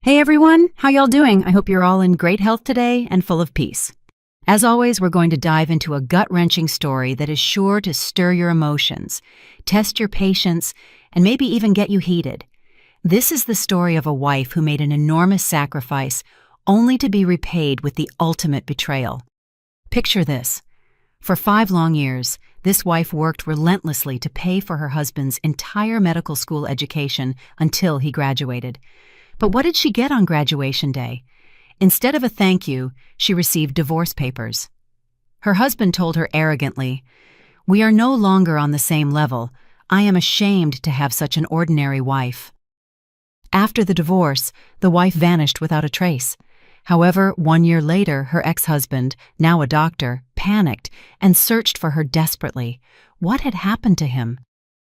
Hey everyone, how y'all doing? I hope you're all in great health today and full of peace. As always, we're going to dive into a gut-wrenching story that is sure to stir your emotions, test your patience, and maybe even get you heated. This is the story of a wife who made an enormous sacrifice only to be repaid with the ultimate betrayal. Picture this. For 5 long years, this wife worked relentlessly to pay for her husband's entire medical school education until he graduated. But what did she get on graduation day? Instead of a thank you, she received divorce papers. Her husband told her arrogantly, "We are no longer on the same level. I am ashamed to have such an ordinary wife." After the divorce, the wife vanished without a trace. However, 1 year later, her ex-husband, now a doctor, panicked and searched for her desperately. What had happened to him?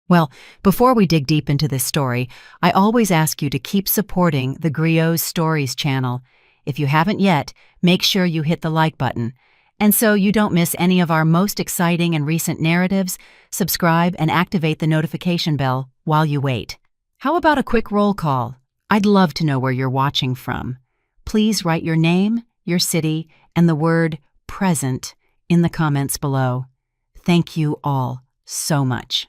Well, before we dig deep into this story, I always ask you to keep supporting the Griot's Stories channel. If you haven't yet, make sure you hit the like button. And so you don't miss any of our most exciting and recent narratives, subscribe and activate the notification bell while you wait. How about a quick roll call? I'd love to know where you're watching from. Please write your name, your city, and the word present in the comments below. Thank you all so much.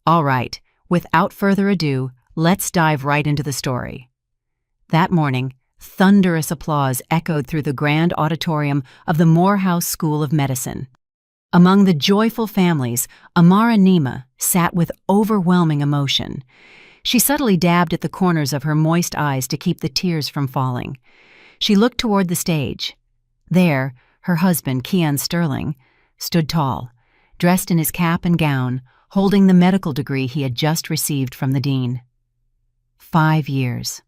All right, without further ado, let's dive right into the story. That morning, thunderous applause echoed through the grand auditorium of the Morehouse School of Medicine. Among the joyful families, Amara Nima sat with overwhelming emotion. She subtly dabbed at the corners of her moist eyes to keep the tears from falling. She looked toward the stage. There, her husband, Keon Sterling, stood tall, dressed in his cap and gown, holding the medical degree he had just received from the dean. 5 years.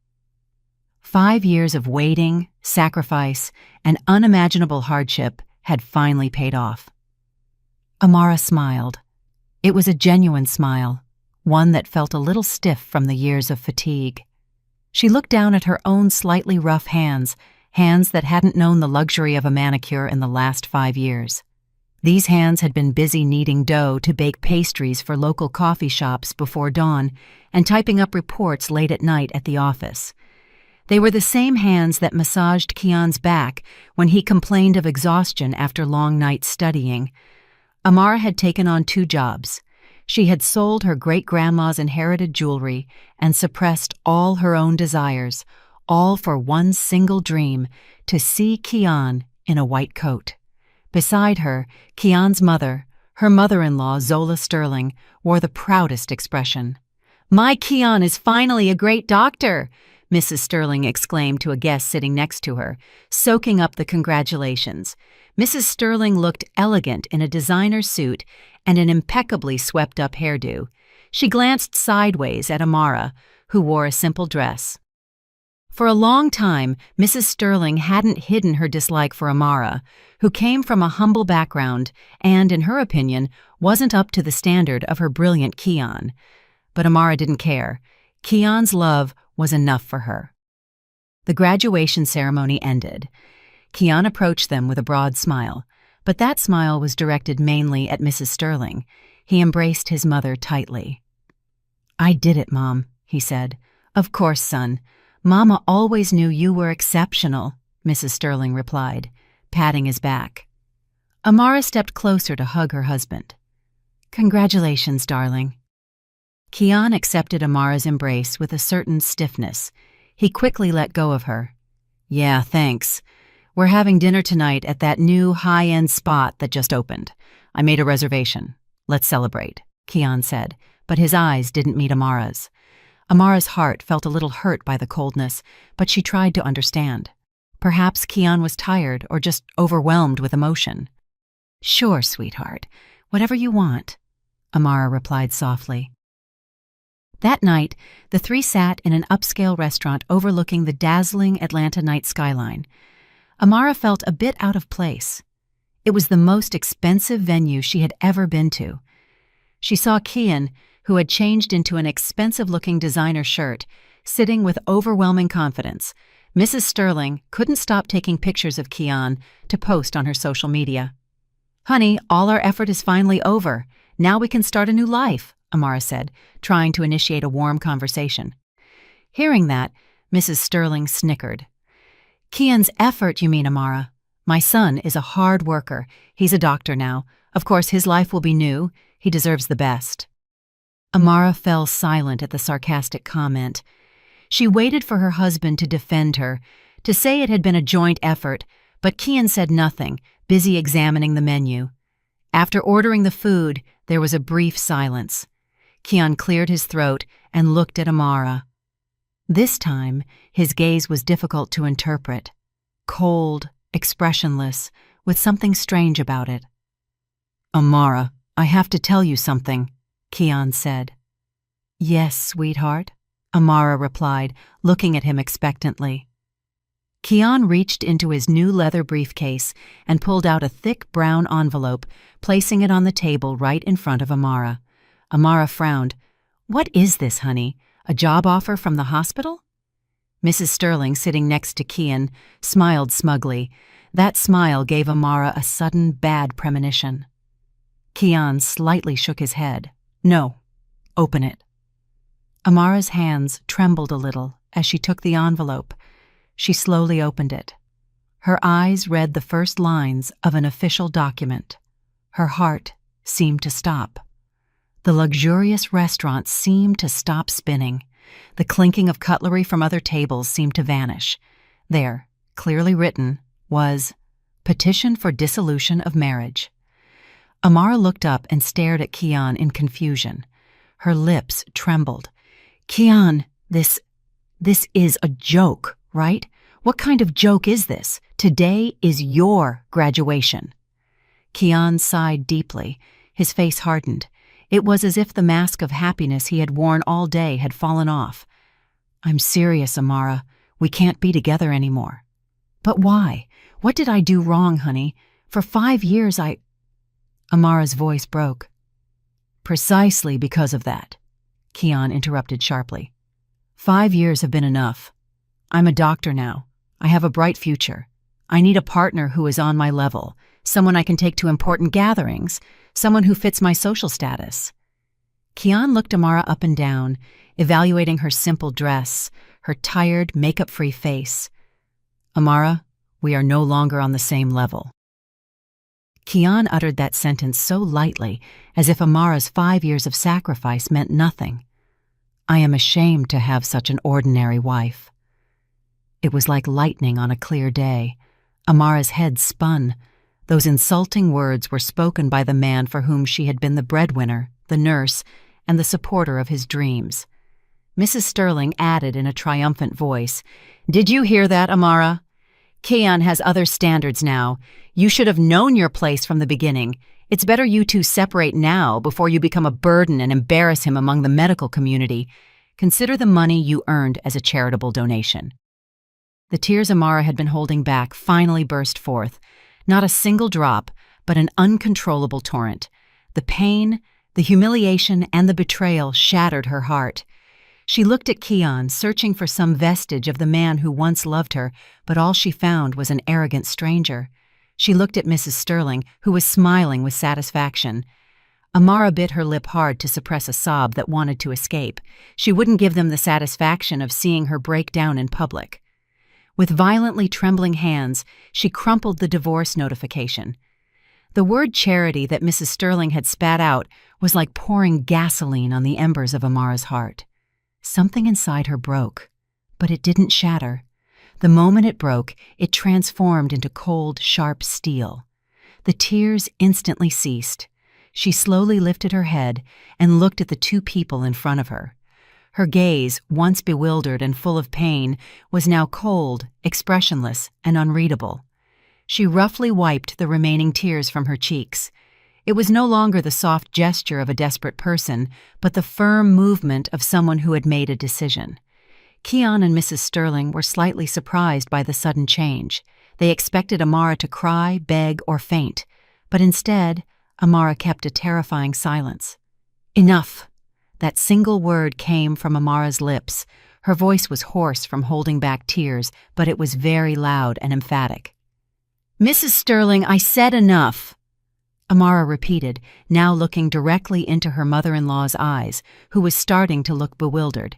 5 years of waiting, sacrifice, and unimaginable hardship had finally paid off. Amara smiled. It was a genuine smile, one that felt a little stiff from the years of fatigue. She looked down at her own slightly rough hands that hadn't known the luxury of a manicure in the last 5 years. These hands had been busy kneading dough to bake pastries for local coffee shops before dawn and typing up reports late at night at the office. They were the same hands that massaged Keon's back when he complained of exhaustion after long nights studying. Amara had taken on 2 jobs. She had sold her great-grandma's inherited jewelry and suppressed all her own desires, all for one single dream, to see Keon in a white coat. Beside her, Keon's mother, her mother-in-law Zola Sterling, wore the proudest expression. "My Keon is finally a great doctor," Mrs. Sterling exclaimed to a guest sitting next to her, soaking up the congratulations. Mrs. Sterling looked elegant in a designer suit and an impeccably swept-up hairdo. She glanced sideways at Amara, who wore a simple dress. For a long time, Mrs. Sterling hadn't hidden her dislike for Amara, who came from a humble background and, in her opinion, wasn't up to the standard of her brilliant Keon. But Amara didn't care. Keon's love was enough for her. The graduation ceremony ended. Keon approached them with a broad smile, but that smile was directed mainly at Mrs. Sterling. He embraced his mother tightly. "I did it, Mom," he said. "Of course, son. Mama always knew you were exceptional," Mrs. Sterling replied, patting his back. Amara stepped closer to hug her husband. "Congratulations, darling." Keon accepted Amara's embrace with a certain stiffness. He quickly let go of her. "Yeah, thanks. We're having dinner tonight at that new high-end spot that just opened. I made a reservation. Let's celebrate," Keon said, but his eyes didn't meet Amara's. Amara's heart felt a little hurt by the coldness, but she tried to understand. Perhaps Keon was tired or just overwhelmed with emotion. "Sure, sweetheart. Whatever you want," Amara replied softly. That night, the 3 sat in an upscale restaurant overlooking the dazzling Atlanta night skyline. Amara felt a bit out of place. It was the most expensive venue she had ever been to. She saw Keon, who had changed into an expensive-looking designer shirt, sitting with overwhelming confidence. Mrs. Sterling couldn't stop taking pictures of Keon to post on her social media. "Honey, all our effort is finally over. Now we can start a new life," Amara said, trying to initiate a warm conversation. Hearing that, Mrs. Sterling snickered. Kian's effort, you mean, Amara? My son is a hard worker. He's a doctor now. Of course, his life will be new. He deserves the best. Amara fell silent at the sarcastic comment. She waited for her husband to defend her, to say it had been a joint effort, but Kian said nothing, busy examining the menu. After ordering the food, there was a brief silence. Kian cleared his throat and looked at Amara. This time, his gaze was difficult to interpret. Cold, expressionless, with something strange about it. Amara, I have to tell you something, Kian said. Yes, sweetheart, Amara replied, looking at him expectantly. Kian reached into his new leather briefcase and pulled out a thick brown envelope, placing it on the table right in front of Amara. Amara frowned. What is this, honey? A job offer from the hospital? Mrs. Sterling, sitting next to Kian, smiled smugly. That smile gave Amara a sudden bad premonition. Kian slightly shook his head. No, open it. Amara's hands trembled a little as she took the envelope. She slowly opened it. Her eyes read the first lines of an official document. Her heart seemed to stop. The luxurious restaurant seemed to stop spinning. The clinking of cutlery from other tables seemed to vanish. There, clearly written, was Petition for Dissolution of Marriage. Amara looked up and stared at Kian in confusion. Her lips trembled. Kian, this is a joke, right? What kind of joke is this? Today is your graduation. Kian sighed deeply. His face hardened. It was as if the mask of happiness he had worn all day had fallen off. I'm serious, Amara. We can't be together anymore. But why? What did I do wrong, honey? For 5 years Amara's voice broke. Precisely because of that, Kian interrupted sharply. 5 years have been enough. I'm a doctor now. I have a bright future. I need a partner who is on my level, someone I can take to important gatherings, someone who fits my social status. Kian looked Amara up and down, evaluating her simple dress, her tired, makeup-free face. Amara, we are no longer on the same level. Kian uttered that sentence so lightly, as if Amara's 5 years of sacrifice meant nothing. I am ashamed to have such an ordinary wife. It was like lightning on a clear day. Amara's head spun. Those insulting words were spoken by the man for whom she had been the breadwinner, the nurse, and the supporter of his dreams. Mrs. Sterling added in a triumphant voice, Did you hear that, Amara? Kian has other standards now. You should have known your place from the beginning. It's better you two separate now before you become a burden and embarrass him among the medical community. Consider the money you earned as a charitable donation. The tears Amara had been holding back finally burst forth. Not a single drop, but an uncontrollable torrent. The pain, the humiliation, and the betrayal shattered her heart. She looked at Kian, searching for some vestige of the man who once loved her, but all she found was an arrogant stranger. She looked at Mrs. Sterling, who was smiling with satisfaction. Amara bit her lip hard to suppress a sob that wanted to escape. She wouldn't give them the satisfaction of seeing her break down in public. With violently trembling hands, she crumpled the divorce notification. The word charity that Mrs. Sterling had spat out was like pouring gasoline on the embers of Amara's heart. Something inside her broke, but it didn't shatter. The moment it broke, it transformed into cold, sharp steel. The tears instantly ceased. She slowly lifted her head and looked at the two people in front of her. Her gaze, once bewildered and full of pain, was now cold, expressionless, and unreadable. She roughly wiped the remaining tears from her cheeks. It was no longer the soft gesture of a desperate person, but the firm movement of someone who had made a decision. Kian and Mrs. Sterling were slightly surprised by the sudden change. They expected Amara to cry, beg, or faint, but instead, Amara kept a terrifying silence. Enough! That single word came from Amara's lips. Her voice was hoarse from holding back tears, but it was very loud and emphatic. Mrs. Sterling, I said enough, Amara repeated, now looking directly into her mother-in-law's eyes, who was starting to look bewildered.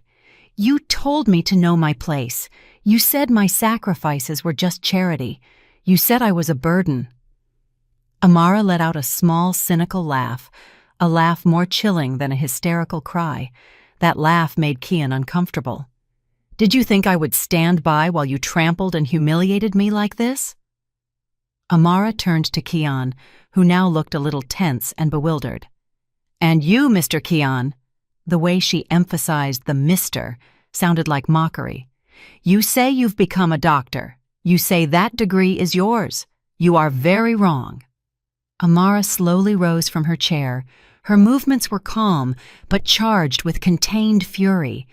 You told me to know my place. You said my sacrifices were just charity. You said I was a burden." Amara let out a small, cynical laugh, a laugh more chilling than a hysterical cry. That laugh made Kian uncomfortable. "Did you think I would stand by while you trampled and humiliated me like this?" Amara turned to Kian, who now looked a little tense and bewildered. "And you, Mr. Kian," the way she emphasized the Mr. sounded like mockery. "You say you've become a doctor. You say that degree is yours. You are very wrong." Amara slowly rose from her chair. Her movements were calm, but charged with contained fury.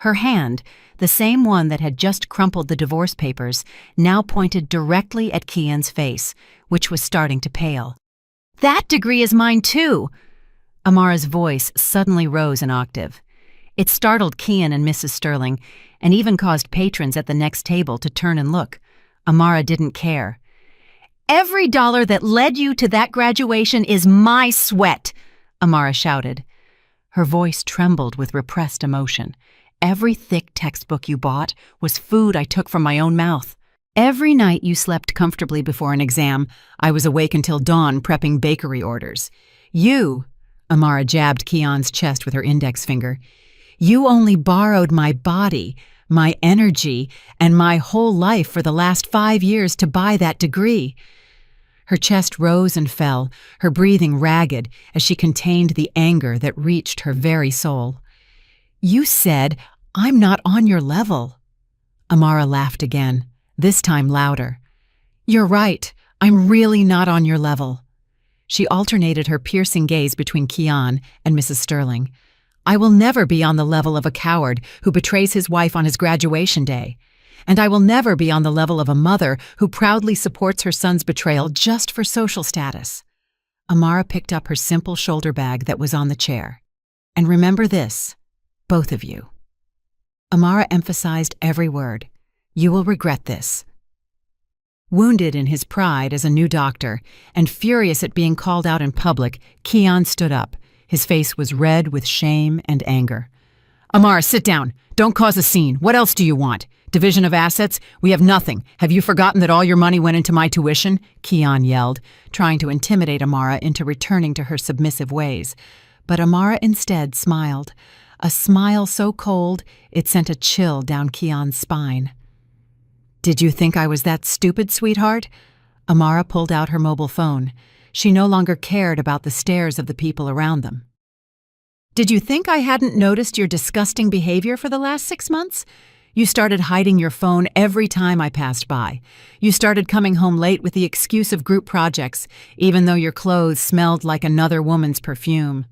Her hand, the same one that had just crumpled the divorce papers, now pointed directly at Kian's face, which was starting to pale. "That degree is mine too!" Amara's voice suddenly rose an octave. It startled Kian and Mrs. Sterling, and even caused patrons at the next table to turn and look. Amara didn't care. "Every dollar that led you to that graduation is my sweat!" Amara shouted. Her voice trembled with repressed emotion. "Every thick textbook you bought was food I took from my own mouth. Every night you slept comfortably before an exam, I was awake until dawn prepping bakery orders. You," Amara jabbed Kian's chest with her index finger, "you only borrowed my body, my energy, and my whole life for the last 5 years to buy that degree." Her chest rose and fell, her breathing ragged as she contained the anger that reached her very soul. "You said, I'm not on your level." Amara laughed again, this time louder. "You're right, I'm really not on your level." She alternated her piercing gaze between Kian and Mrs. Sterling. "I will never be on the level of a coward who betrays his wife on his graduation day. And I will never be on the level of a mother who proudly supports her son's betrayal just for social status." Amara picked up her simple shoulder bag that was on the chair. "And remember this, both of you." Amara emphasized every word. "You will regret this." Wounded in his pride as a new doctor and furious at being called out in public, Kian stood up. His face was red with shame and anger. "Amara, sit down. Don't cause a scene. What else do you want? Division of assets? We have nothing. Have you forgotten that all your money went into my tuition?" Kian yelled, trying to intimidate Amara into returning to her submissive ways. But Amara instead smiled, a smile so cold it sent a chill down Kian's spine. "Did you think I was that stupid, sweetheart?" Amara pulled out her mobile phone. She no longer cared about the stares of the people around them. "Did you think I hadn't noticed your disgusting behavior for the last 6 months? You started hiding your phone every time I passed by. You started coming home late with the excuse of group projects, even though your clothes smelled like another woman's perfume.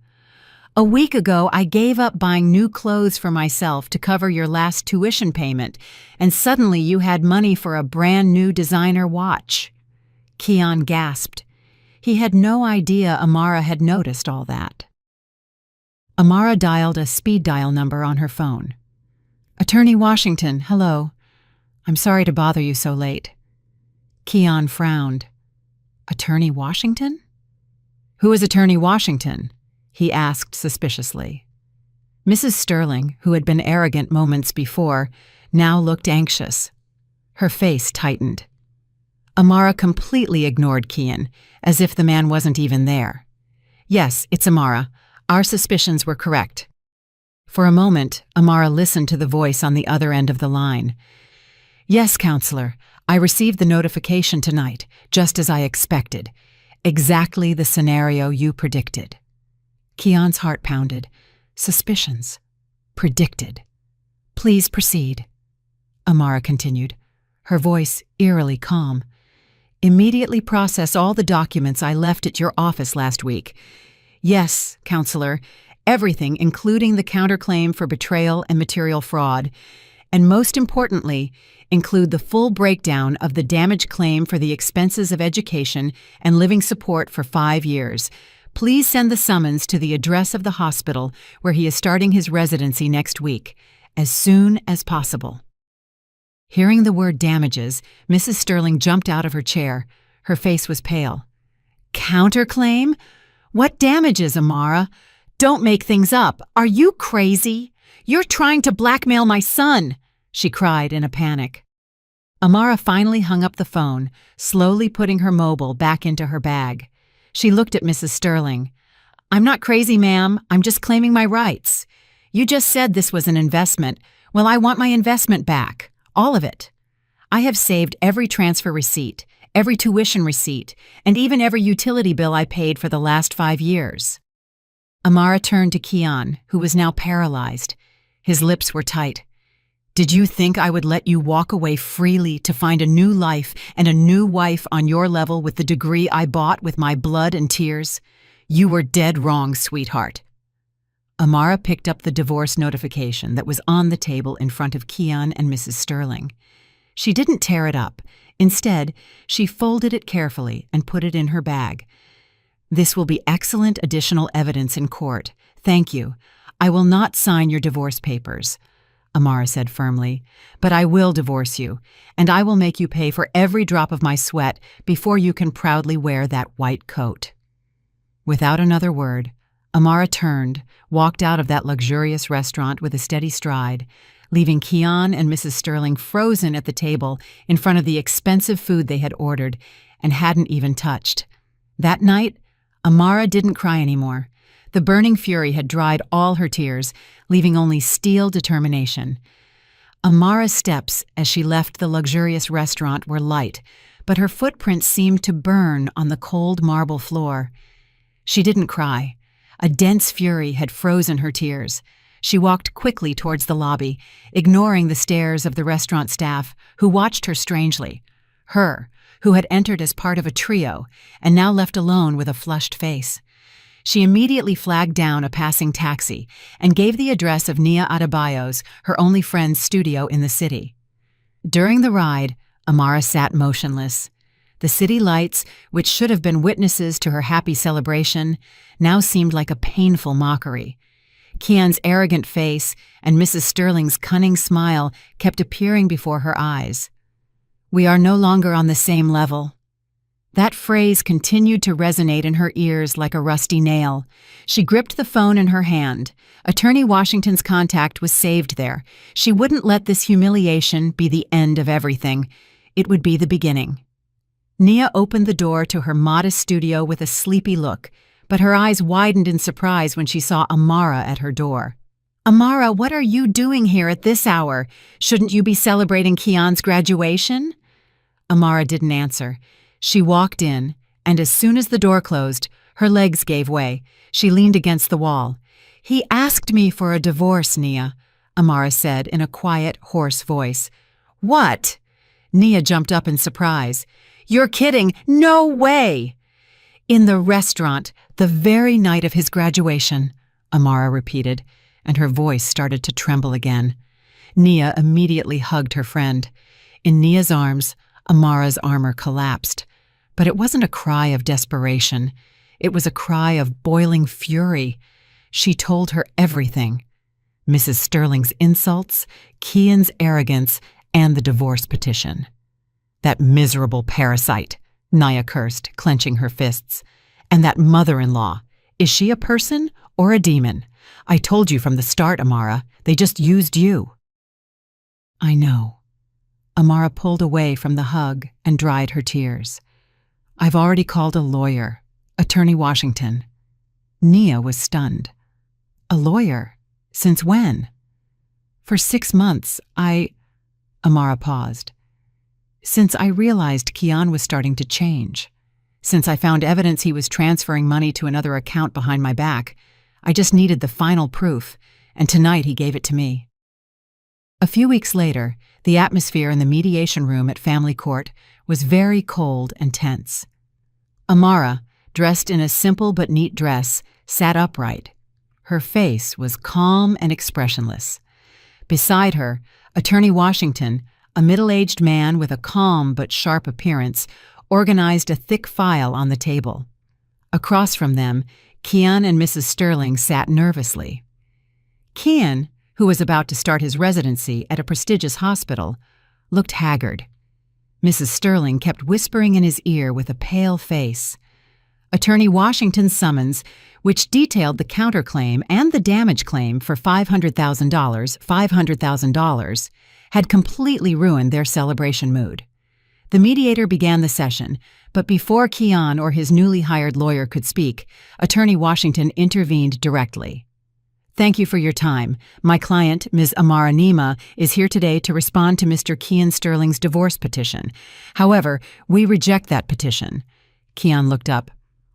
A week ago, I gave up buying new clothes for myself to cover your last tuition payment, and suddenly you had money for a brand new designer watch." Kian gasped. He had no idea Amara had noticed all that. Amara dialed a speed dial number on her phone. "Attorney Washington, hello. I'm sorry to bother you so late." Kian frowned. "Attorney Washington? Who is Attorney Washington?" he asked suspiciously. Mrs. Sterling, who had been arrogant moments before, now looked anxious. Her face tightened. Amara completely ignored Kian, as if the man wasn't even there. "Yes, it's Amara. Our suspicions were correct." For a moment, Amara listened to the voice on the other end of the line. "Yes, counselor, I received the notification tonight, just as I expected. Exactly the scenario you predicted." Kian's heart pounded. Suspicions. Predicted. "Please proceed," Amara continued, her voice eerily calm. "Immediately process all the documents I left at your office last week. Yes, counselor, everything including the counterclaim for betrayal and material fraud, and most importantly, include the full breakdown of the damage claim for the expenses of education and living support for 5 years. Please send the summons to the address of the hospital where he is starting his residency next week, as soon as possible." Hearing the word damages, Mrs. Sterling jumped out of her chair. Her face was pale. "Counterclaim? What damages, Amara? Don't make things up. Are you crazy? "You're trying to blackmail my son!" she cried in a panic. Amara finally hung up the phone, slowly putting her mobile back into her bag. She looked at Mrs. Sterling. "I'm not crazy, ma'am. I'm just claiming my rights. You just said this was an investment. Well, I want my investment back. All of it. I have saved every transfer receipt, every tuition receipt, and even every utility bill I paid for the last 5 years." Amara turned to Keon, who was now paralyzed. His lips were tight. "Did you think I would let you walk away freely to find a new life and a new wife on your level with the degree I bought with my blood and tears? You were dead wrong, sweetheart." Amara picked up the divorce notification that was on the table in front of Keon and Mrs. Sterling. She didn't tear it up. Instead, she folded it carefully and put it in her bag. "This will be excellent additional evidence in court. Thank you. I will not sign your divorce papers," Amara said firmly, "but I will divorce you, and I will make you pay for every drop of my sweat before you can proudly wear that white coat." Without another word, Amara turned, walked out of that luxurious restaurant with a steady stride, leaving Keon and Mrs. Sterling frozen at the table in front of the expensive food they had ordered and hadn't even touched. That night, Amara didn't cry anymore. The burning fury had dried all her tears, leaving only steel determination. Amara's steps as she left the luxurious restaurant were light, but her footprints seemed to burn on the cold marble floor. She didn't cry. A dense fury had frozen her tears. She walked quickly towards the lobby, ignoring the stares of the restaurant staff, who watched her strangely. Her, who had entered as part of a trio, and now left alone with a flushed face. She immediately flagged down a passing taxi and gave the address of Nia Adebayo's, her only friend's studio in the city. During the ride, Amara sat motionless. The city lights, which should have been witnesses to her happy celebration, now seemed like a painful mockery. Keon's arrogant face and Mrs. Sterling's cunning smile kept appearing before her eyes. "We are no longer on the same level." That phrase continued to resonate in her ears like a rusty nail. She gripped the phone in her hand. Attorney Washington's contact was saved there. She wouldn't let this humiliation be the end of everything. It would be the beginning. Nia opened the door to her modest studio with a sleepy look, but her eyes widened in surprise when she saw Amara at her door. "Amara, what are you doing here at this hour? Shouldn't you be celebrating Keon's graduation?" Amara didn't answer. She walked in, and as soon as the door closed, her legs gave way. She leaned against the wall. "He asked me for a divorce, Nia," Amara said in a quiet, hoarse voice. "What?" Nia jumped up in surprise. "You're kidding! No way!" "In the restaurant, the very night of his graduation," Amara repeated, and her voice started to tremble again. Nia immediately hugged her friend. In Nia's arms, Amara's armor collapsed. But it wasn't a cry of desperation. It was a cry of boiling fury. She told her everything. Mrs. Sterling's insults, Keon's arrogance, and the divorce petition. "That miserable parasite," Nia cursed, clenching her fists. "And that mother-in-law. Is she a person or a demon? I told you from the start, Amara. They just used you." "I know." Amara pulled away from the hug and dried her tears. "I've already called a lawyer, Attorney Washington." Nia was stunned. "A lawyer? Since when?" "For 6 months, Amara paused. "Since I realized Keon was starting to change. Since I found evidence he was transferring money to another account behind my back. I just needed the final proof, and tonight he gave it to me." A few weeks later, the atmosphere in the mediation room at family court was very cold and tense. Amara, dressed in a simple but neat dress, sat upright. Her face was calm and expressionless. Beside her, Attorney Washington, a middle-aged man with a calm but sharp appearance, organized a thick file on the table. Across from them, Keon and Mrs. Sterling sat nervously. Keon, who was about to start his residency at a prestigious hospital, looked haggard. Mrs. Sterling kept whispering in his ear with a pale face, Attorney Washington's summons, which detailed the counterclaim and the damage claim for $500,000, had completely ruined their celebration mood. The mediator began the session, but before Keon or his newly hired lawyer could speak, Attorney Washington intervened directly. "Thank you for your time. My client, Ms. Amara Nima, is here today to respond to Mr. Keon Sterling's divorce petition. However, we reject that petition." Keon looked up.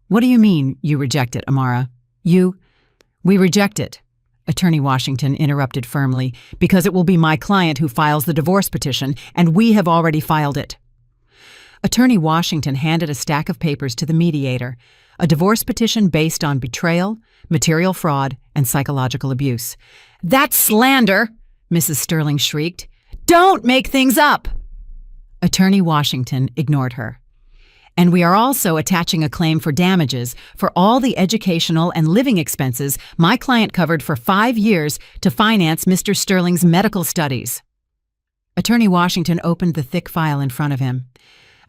"What do you mean, you reject it, Amara?" We reject it," Attorney Washington interrupted firmly, "because it will be my client who files the divorce petition, and we have already filed it." Attorney Washington handed a stack of papers to the mediator, a divorce petition based on betrayal, material fraud, and psychological abuse. "That's slander!" Mrs. Sterling shrieked. "Don't make things up!" Attorney Washington ignored her. "And we are also attaching a claim for damages for all the educational and living expenses my client covered for 5 years to finance Mr. Sterling's medical studies." Attorney Washington opened the thick file in front of him.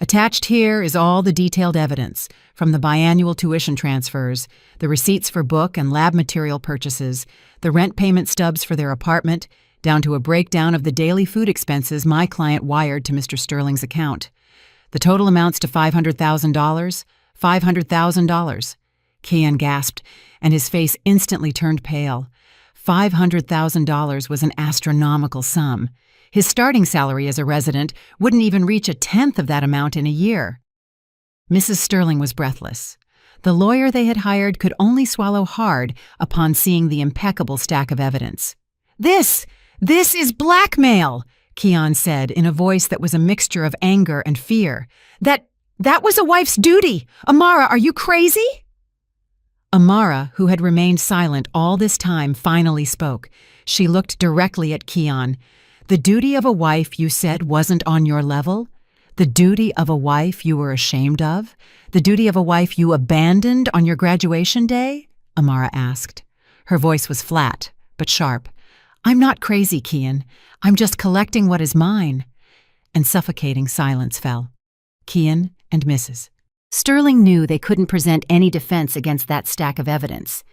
"Attached here is all the detailed evidence, from the biannual tuition transfers, the receipts for book and lab material purchases, the rent payment stubs for their apartment, down to a breakdown of the daily food expenses my client wired to Mr. Sterling's account. The total amounts to $500,000. $500,000. Keon gasped, and his face instantly turned pale. $500,000 was an astronomical sum. His starting salary as a resident wouldn't even reach a tenth of that amount in a year. Mrs. Sterling was breathless. The lawyer they had hired could only swallow hard upon seeing the impeccable stack of evidence. This is blackmail," Keon said in a voice that was a mixture of anger and fear. That was a wife's duty. Amara, are you crazy?" Amara, who had remained silent all this time, finally spoke. She looked directly at Keon. "The duty of a wife you said wasn't on your level? The duty of a wife you were ashamed of? The duty of a wife you abandoned on your graduation day?" Amara asked. Her voice was flat, but sharp. "I'm not crazy, Keon. I'm just collecting what is mine." And suffocating silence fell. Keon and Mrs. Sterling knew they couldn't present any defense against that stack of evidence.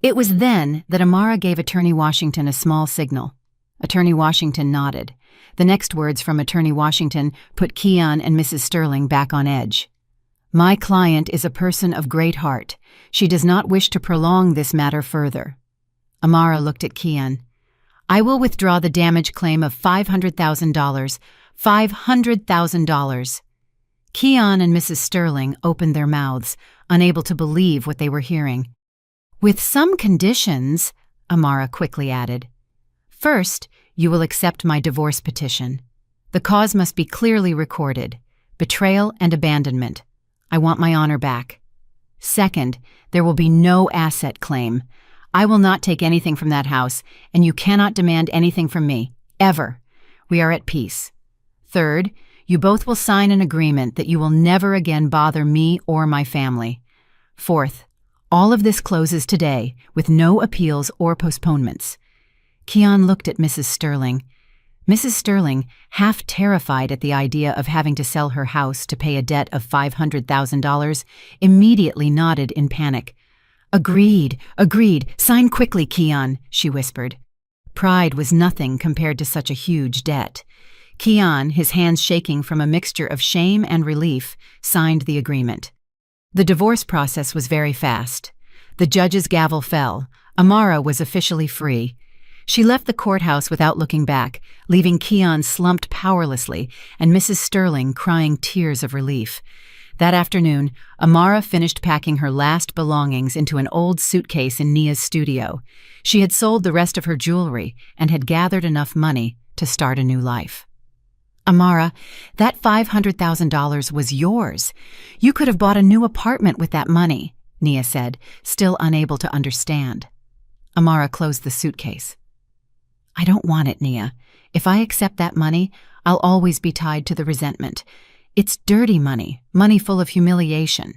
It was then that Amara gave Attorney Washington a small signal. Attorney Washington nodded. The next words from Attorney Washington put Keon and Mrs. Sterling back on edge. "My client is a person of great heart. She does not wish to prolong this matter further." Amara looked at Keon. "I will withdraw the damage claim of $500,000. $500,000. Keon and Mrs. Sterling opened their mouths, unable to believe what they were hearing. "With some conditions," Amara quickly added. "First, you will accept my divorce petition. The cause must be clearly recorded. Betrayal and abandonment. I want my honor back. Second, there will be no asset claim. I will not take anything from that house, and you cannot demand anything from me, ever. We are at peace. Third, you both will sign an agreement that you will never again bother me or my family. Fourth, all of this closes today, with no appeals or postponements." Keon looked at Mrs. Sterling. Mrs. Sterling, half terrified at the idea of having to sell her house to pay a debt of $500,000, immediately nodded in panic. Agreed. Sign quickly, Keon," she whispered. Pride was nothing compared to such a huge debt. Keon, his hands shaking from a mixture of shame and relief, signed the agreement. The divorce process was very fast. The judge's gavel fell. Amara was officially free. She left the courthouse without looking back, leaving Keon slumped powerlessly and Mrs. Sterling crying tears of relief. That afternoon, Amara finished packing her last belongings into an old suitcase in Nia's studio. She had sold the rest of her jewelry and had gathered enough money to start a new life. "Amara, that $500,000 was yours. You could have bought a new apartment with that money," Nia said, still unable to understand. Amara closed the suitcase. "I don't want it, Nia. If I accept that money, I'll always be tied to the resentment. It's dirty money, money full of humiliation.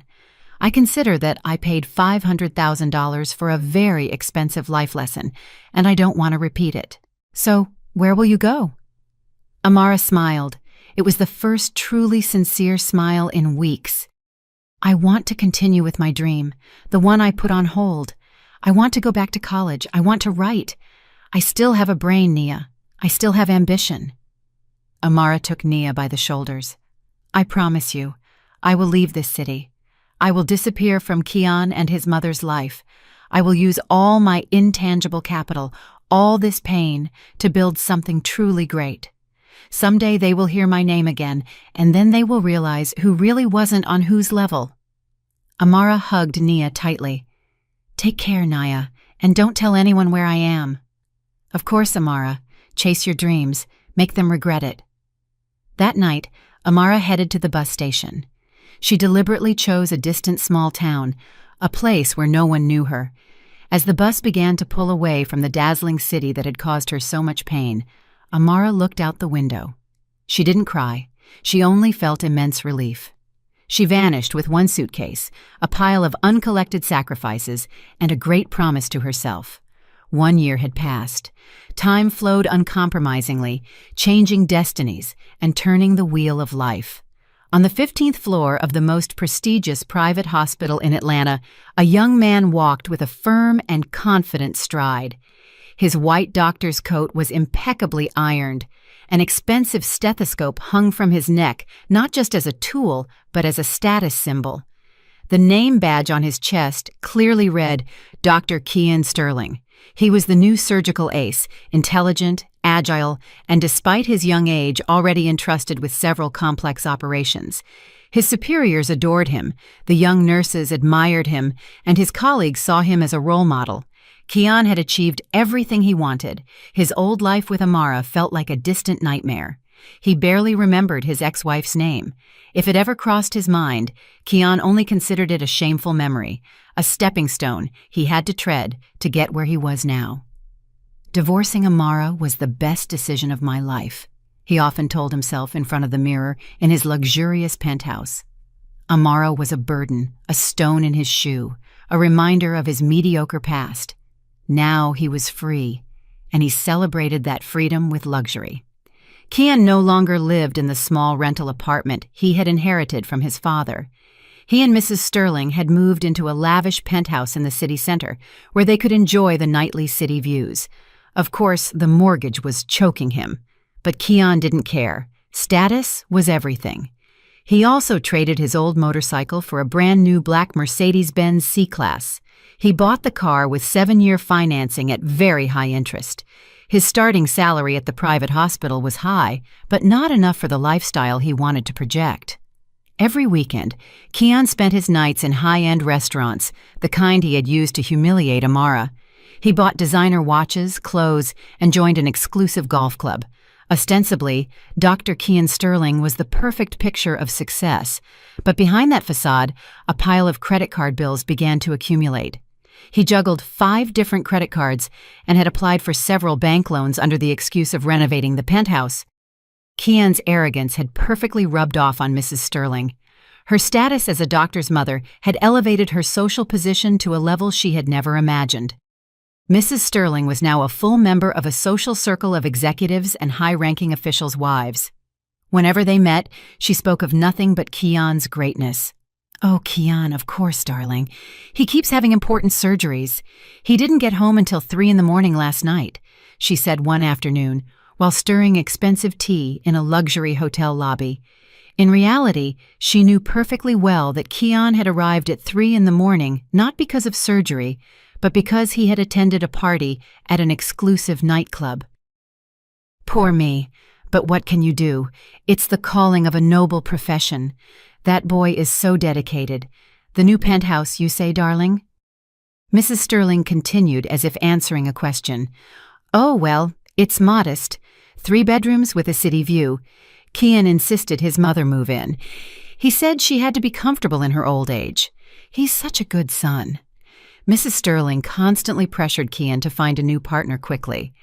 I consider that I paid $500,000 for a very expensive life lesson, and I don't want to repeat it. So, where will you go?" Amara smiled. It was the first truly sincere smile in weeks. I want to continue with my dream, the one I put on hold. I want to go back to college. I want to write. I still have a brain, Nia. I still have ambition. Amara took Nia by the shoulders. I promise you, I will leave this city. I will disappear from Kian and his mother's life. I will use all my intangible capital, all this pain, to build something truly great. Someday they will hear my name again, and then they will realize who really wasn't on whose level. Amara hugged Nia tightly. Take care, Nia, and don't tell anyone where I am. Of course, Amara. Chase your dreams. Make them regret it. That night, Amara headed to the bus station. She deliberately chose a distant small town, a place where no one knew her. As the bus began to pull away from the dazzling city that had caused her so much pain, Amara looked out the window. She didn't cry. She only felt immense relief. She vanished with one suitcase, a pile of uncollected sacrifices, and a great promise to herself. 1 year had passed. Time flowed uncompromisingly, changing destinies and turning the wheel of life. On the 15th floor of the most prestigious private hospital in Atlanta, a young man walked with a firm and confident stride. His white doctor's coat was impeccably ironed. An expensive stethoscope hung from his neck, not just as a tool, but as a status symbol. The name badge on his chest clearly read, Dr. Kian Sterling. He was the new surgical ace, intelligent, agile, and despite his young age, already entrusted with several complex operations. His superiors adored him, the young nurses admired him, and his colleagues saw him as a role model. Kian had achieved everything he wanted. His old life with Amara felt like a distant nightmare. He barely remembered his ex-wife's name. If it ever crossed his mind, Kian only considered it a shameful memory, a stepping stone he had to tread to get where he was now. Divorcing Amara was the best decision of my life, he often told himself in front of the mirror in his luxurious penthouse. Amara was a burden, a stone in his shoe, a reminder of his mediocre past. Now he was free, and he celebrated that freedom with luxury. Kian no longer lived in the small rental apartment he had inherited from his father. He and Mrs. Sterling had moved into a lavish penthouse in the city center, where they could enjoy the nightly city views. Of course, the mortgage was choking him, but Kian didn't care. Status was everything. He also traded his old motorcycle for a brand new black Mercedes-Benz C-Class. He bought the car with 7-year financing at very high interest. His starting salary at the private hospital was high, but not enough for the lifestyle he wanted to project. Every weekend, Kian spent his nights in high-end restaurants, the kind he had used to humiliate Amara. He bought designer watches, clothes, and joined an exclusive golf club. Ostensibly, Dr. Kian Sterling was the perfect picture of success, but behind that facade, a pile of credit card bills began to accumulate. He juggled 5 different credit cards and had applied for several bank loans under the excuse of renovating the penthouse. Kian's arrogance had perfectly rubbed off on Mrs. Sterling. Her status as a doctor's mother had elevated her social position to a level she had never imagined. Mrs. Sterling was now a full member of a social circle of executives and high-ranking officials' wives. Whenever they met, she spoke of nothing but Kian's greatness. Oh, Kian, of course, darling. He keeps having important surgeries. He didn't get home until 3 a.m. last night, she said one afternoon, while stirring expensive tea in a luxury hotel lobby. In reality, she knew perfectly well that Kian had arrived at 3 a.m. not because of surgery, but because he had attended a party at an exclusive nightclub. Poor me, but what can you do? It's the calling of a noble profession. That boy is so dedicated. The new penthouse, you say, darling? Mrs. Sterling continued as if answering a question. Oh, well, it's modest. 3 bedrooms with a city view. Kian insisted his mother move in. He said she had to be comfortable in her old age. He's such a good son. Mrs. Sterling constantly pressured Kian to find a new partner quickly.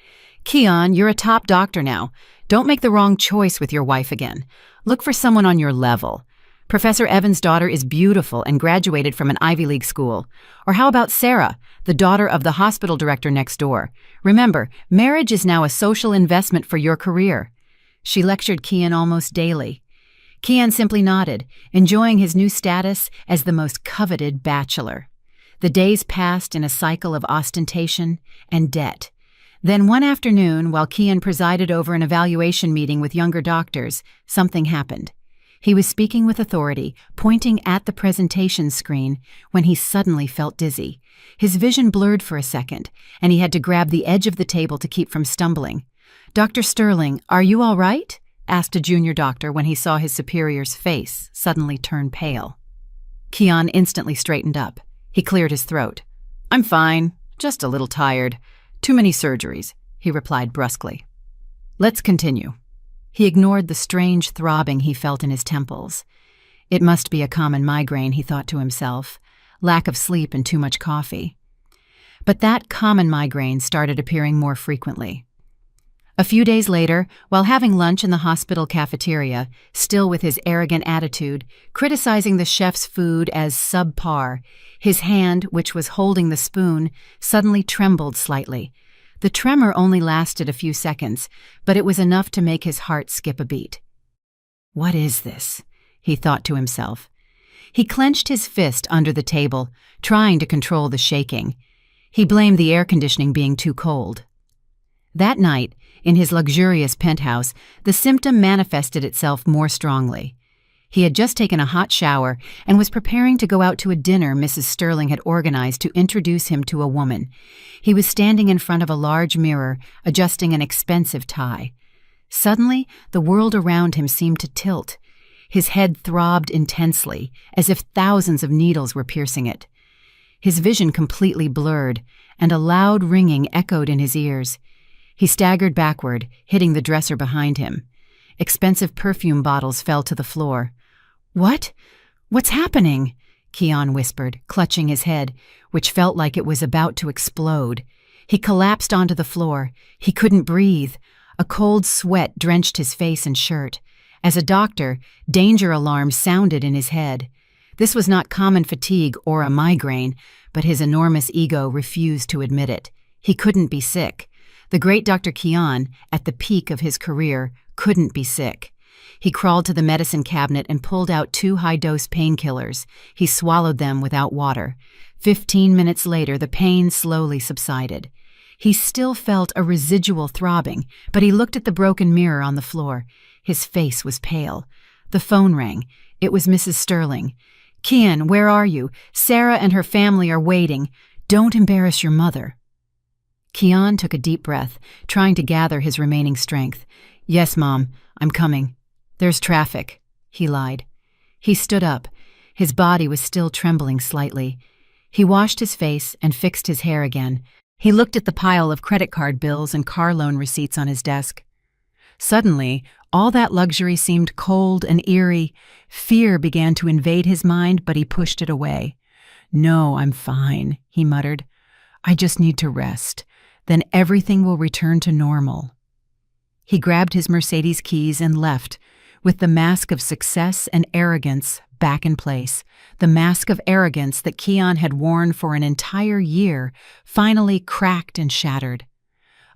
Kian, you're a top doctor now. Don't make the wrong choice with your wife again. Look for someone on your level. Professor Evans' daughter is beautiful and graduated from an Ivy League school. Or how about Sarah, the daughter of the hospital director next door? Remember, marriage is now a social investment for your career. She lectured Kian almost daily. Kian simply nodded, enjoying his new status as the most coveted bachelor. The days passed in a cycle of ostentation and debt. Then one afternoon, while Kian presided over an evaluation meeting with younger doctors, something happened. He was speaking with authority, pointing at the presentation screen, when he suddenly felt dizzy. His vision blurred for a second, and he had to grab the edge of the table to keep from stumbling. "Dr. Sterling, are you all right?" asked a junior doctor when he saw his superior's face suddenly turn pale. Kian instantly straightened up. He cleared his throat. "I'm fine, just a little tired. Too many surgeries," he replied brusquely. "Let's continue." He ignored the strange throbbing he felt in his temples. It must be a common migraine, he thought to himself, lack of sleep and too much coffee. But that common migraine started appearing more frequently. A few days later, while having lunch in the hospital cafeteria, still with his arrogant attitude, criticizing the chef's food as subpar, his hand, which was holding the spoon, suddenly trembled slightly. The tremor only lasted a few seconds, but it was enough to make his heart skip a beat. "What is this?" he thought to himself. He clenched his fist under the table, trying to control the shaking. He blamed the air conditioning being too cold. That night, in his luxurious penthouse, the symptom manifested itself more strongly. He had just taken a hot shower and was preparing to go out to a dinner Mrs. Sterling had organized to introduce him to a woman. He was standing in front of a large mirror, adjusting an expensive tie. Suddenly, the world around him seemed to tilt. His head throbbed intensely, as if thousands of needles were piercing it. His vision completely blurred, and a loud ringing echoed in his ears. He staggered backward, hitting the dresser behind him. Expensive perfume bottles fell to the floor. "What? What's happening?" Kian whispered, clutching his head, which felt like it was about to explode. He collapsed onto the floor. He couldn't breathe. A cold sweat drenched his face and shirt. As a doctor, danger alarms sounded in his head. This was not common fatigue or a migraine, but his enormous ego refused to admit it. He couldn't be sick. The great Dr. Kian, at the peak of his career, couldn't be sick. He crawled to the medicine cabinet and pulled out 2 high-dose painkillers. He swallowed them without water. 15 minutes later, the pain slowly subsided. He still felt a residual throbbing, but he looked at the broken mirror on the floor. His face was pale. The phone rang. It was Mrs. Sterling. "Kian, where are you? Sarah and her family are waiting. Don't embarrass your mother." Kian took a deep breath, trying to gather his remaining strength. "Yes, Mom, I'm coming. There's traffic," he lied. He stood up. His body was still trembling slightly. He washed his face and fixed his hair again. He looked at the pile of credit card bills and car loan receipts on his desk. Suddenly, all that luxury seemed cold and eerie. Fear began to invade his mind, but he pushed it away. "No, I'm fine," he muttered. "I just need to rest. Then everything will return to normal." He grabbed his Mercedes keys and left, with the mask of success and arrogance back in place. The mask of arrogance that Kian had worn for an entire year finally cracked and shattered.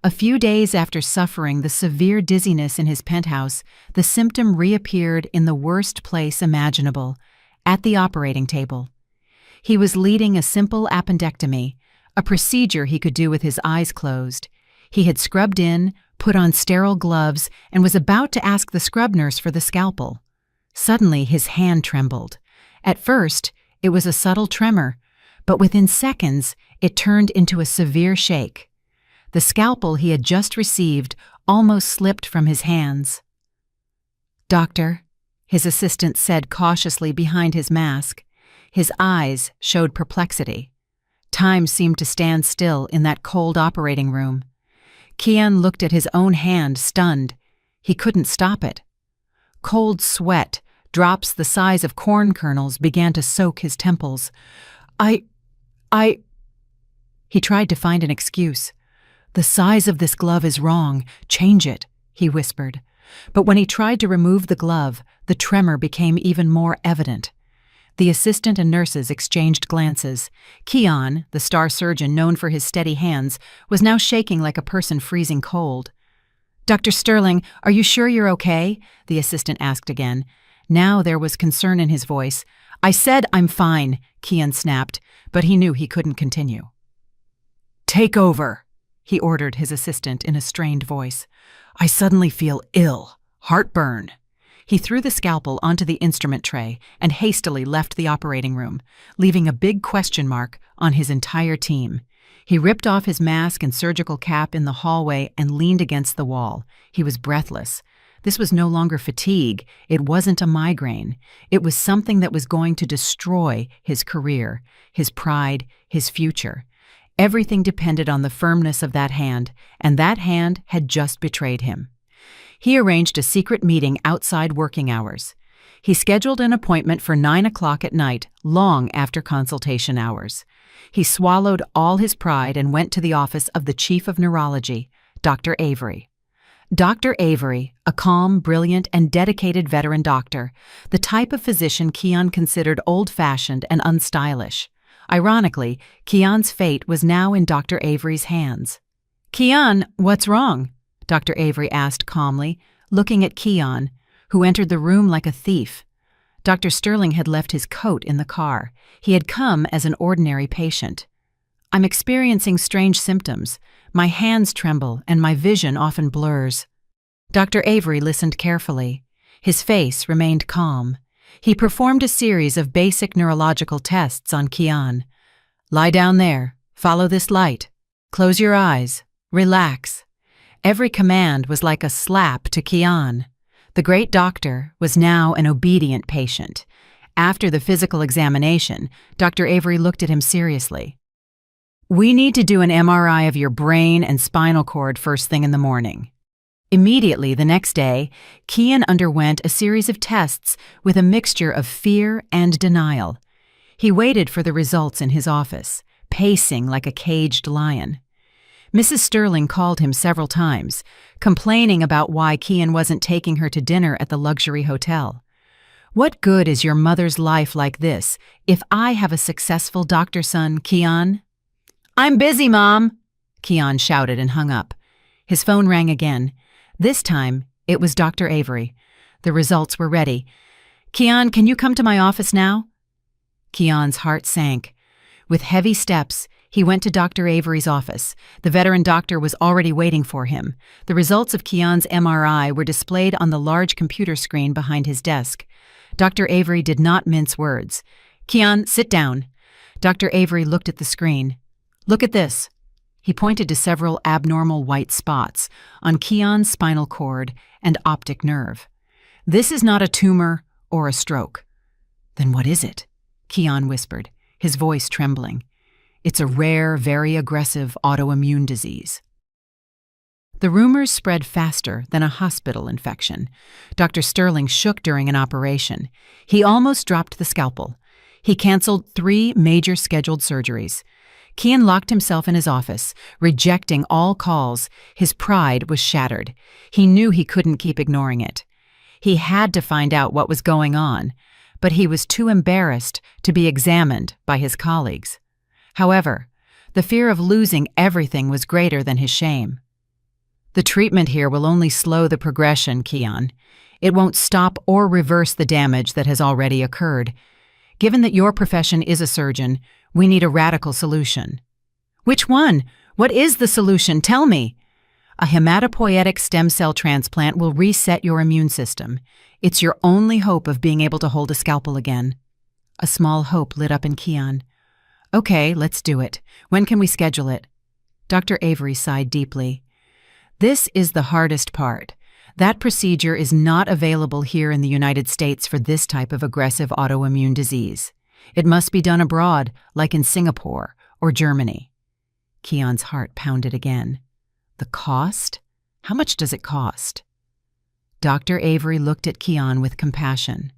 A few days after suffering the severe dizziness in his penthouse, the symptom reappeared in the worst place imaginable, at the operating table. He was leading a simple appendectomy, a procedure he could do with his eyes closed. He had scrubbed in, put on sterile gloves, and was about to ask the scrub nurse for the scalpel. Suddenly, his hand trembled. At first, it was a subtle tremor, but within seconds, it turned into a severe shake. The scalpel he had just received almost slipped from his hands. "Doctor," his assistant said cautiously behind his mask. His eyes showed perplexity. Time seemed to stand still in that cold operating room. Kian looked at his own hand, stunned. He couldn't stop it. Cold sweat, drops the size of corn kernels, began to soak his temples. I... He tried to find an excuse. "The size of this glove is wrong. Change it," he whispered. But when he tried to remove the glove, the tremor became even more evident. The assistant and nurses exchanged glances. Kian, the star surgeon known for his steady hands, was now shaking like a person freezing cold. "Dr. Sterling, are you sure you're okay?" the assistant asked again. Now there was concern in his voice. "I said I'm fine," Kian snapped, but he knew he couldn't continue. "Take over," he ordered his assistant in a strained voice. "I suddenly feel ill. Heartburn." He threw the scalpel onto the instrument tray and hastily left the operating room, leaving a big question mark on his entire team. He ripped off his mask and surgical cap in the hallway and leaned against the wall. He was breathless. This was no longer fatigue. It wasn't a migraine. It was something that was going to destroy his career, his pride, his future. Everything depended on the firmness of that hand, and that hand had just betrayed him. He arranged a secret meeting outside working hours. He scheduled an appointment for 9 o'clock at night, long after consultation hours. He swallowed all his pride and went to the office of the chief of neurology, Dr. Avery. Dr. Avery, a calm, brilliant, and dedicated veteran doctor, the type of physician Kian considered old-fashioned and unstylish. Ironically, Kian's fate was now in Dr. Avery's hands. "Kian, what's wrong?" Dr. Avery asked calmly, looking at Kian, who entered the room like a thief. Dr. Sterling had left his coat in the car. He had come as an ordinary patient. "I'm experiencing strange symptoms. My hands tremble and my vision often blurs." Dr. Avery listened carefully. His face remained calm. He performed a series of basic neurological tests on Kian. "Lie down there. Follow this light. Close your eyes. Relax." Every command was like a slap to Kian. The great doctor was now an obedient patient. After the physical examination, Dr. Avery looked at him seriously. "We need to do an MRI of your brain and spinal cord first thing in the morning." Immediately the next day, Kian underwent a series of tests with a mixture of fear and denial. He waited for the results in his office, pacing like a caged lion. Mrs. Sterling called him several times, complaining about why Kian wasn't taking her to dinner at the luxury hotel. "What good is your mother's life like this if I have a successful doctor son, Kian?" "I'm busy, Mom," Kian shouted and hung up. His phone rang again. This time, it was Dr. Avery. The results were ready. "Kian, can you come to my office now?" Kian's heart sank. With heavy steps, he went to Dr. Avery's office. The veteran doctor was already waiting for him. The results of Kian's MRI were displayed on the large computer screen behind his desk. Dr. Avery did not mince words. "Kian, sit down." Dr. Avery looked at the screen. "Look at this." He pointed to several abnormal white spots on Kian's spinal cord and optic nerve. "This is not a tumor or a stroke." "Then what is it?" Kian whispered, his voice trembling. "It's a rare, very aggressive autoimmune disease." The rumors spread faster than a hospital infection. Dr. Sterling shook during an operation. He almost dropped the scalpel. He canceled 3 major scheduled surgeries. Kian locked himself in his office, rejecting all calls. His pride was shattered. He knew he couldn't keep ignoring it. He had to find out what was going on, but he was too embarrassed to be examined by his colleagues. However, the fear of losing everything was greater than his shame. "The treatment here will only slow the progression, Kian. It won't stop or reverse the damage that has already occurred. Given that your profession is a surgeon, we need a radical solution." "Which one? What is the solution? Tell me." "A hematopoietic stem cell transplant will reset your immune system. It's your only hope of being able to hold a scalpel again." A small hope lit up in Kian. "Okay, let's do it. When can we schedule it?" Dr. Avery sighed deeply. "This is the hardest part. That procedure is not available here in the United States for this type of aggressive autoimmune disease. It must be done abroad, like in Singapore or Germany." Kian's heart pounded again. "The cost? How much does it cost?" Dr. Avery looked at Kian with compassion.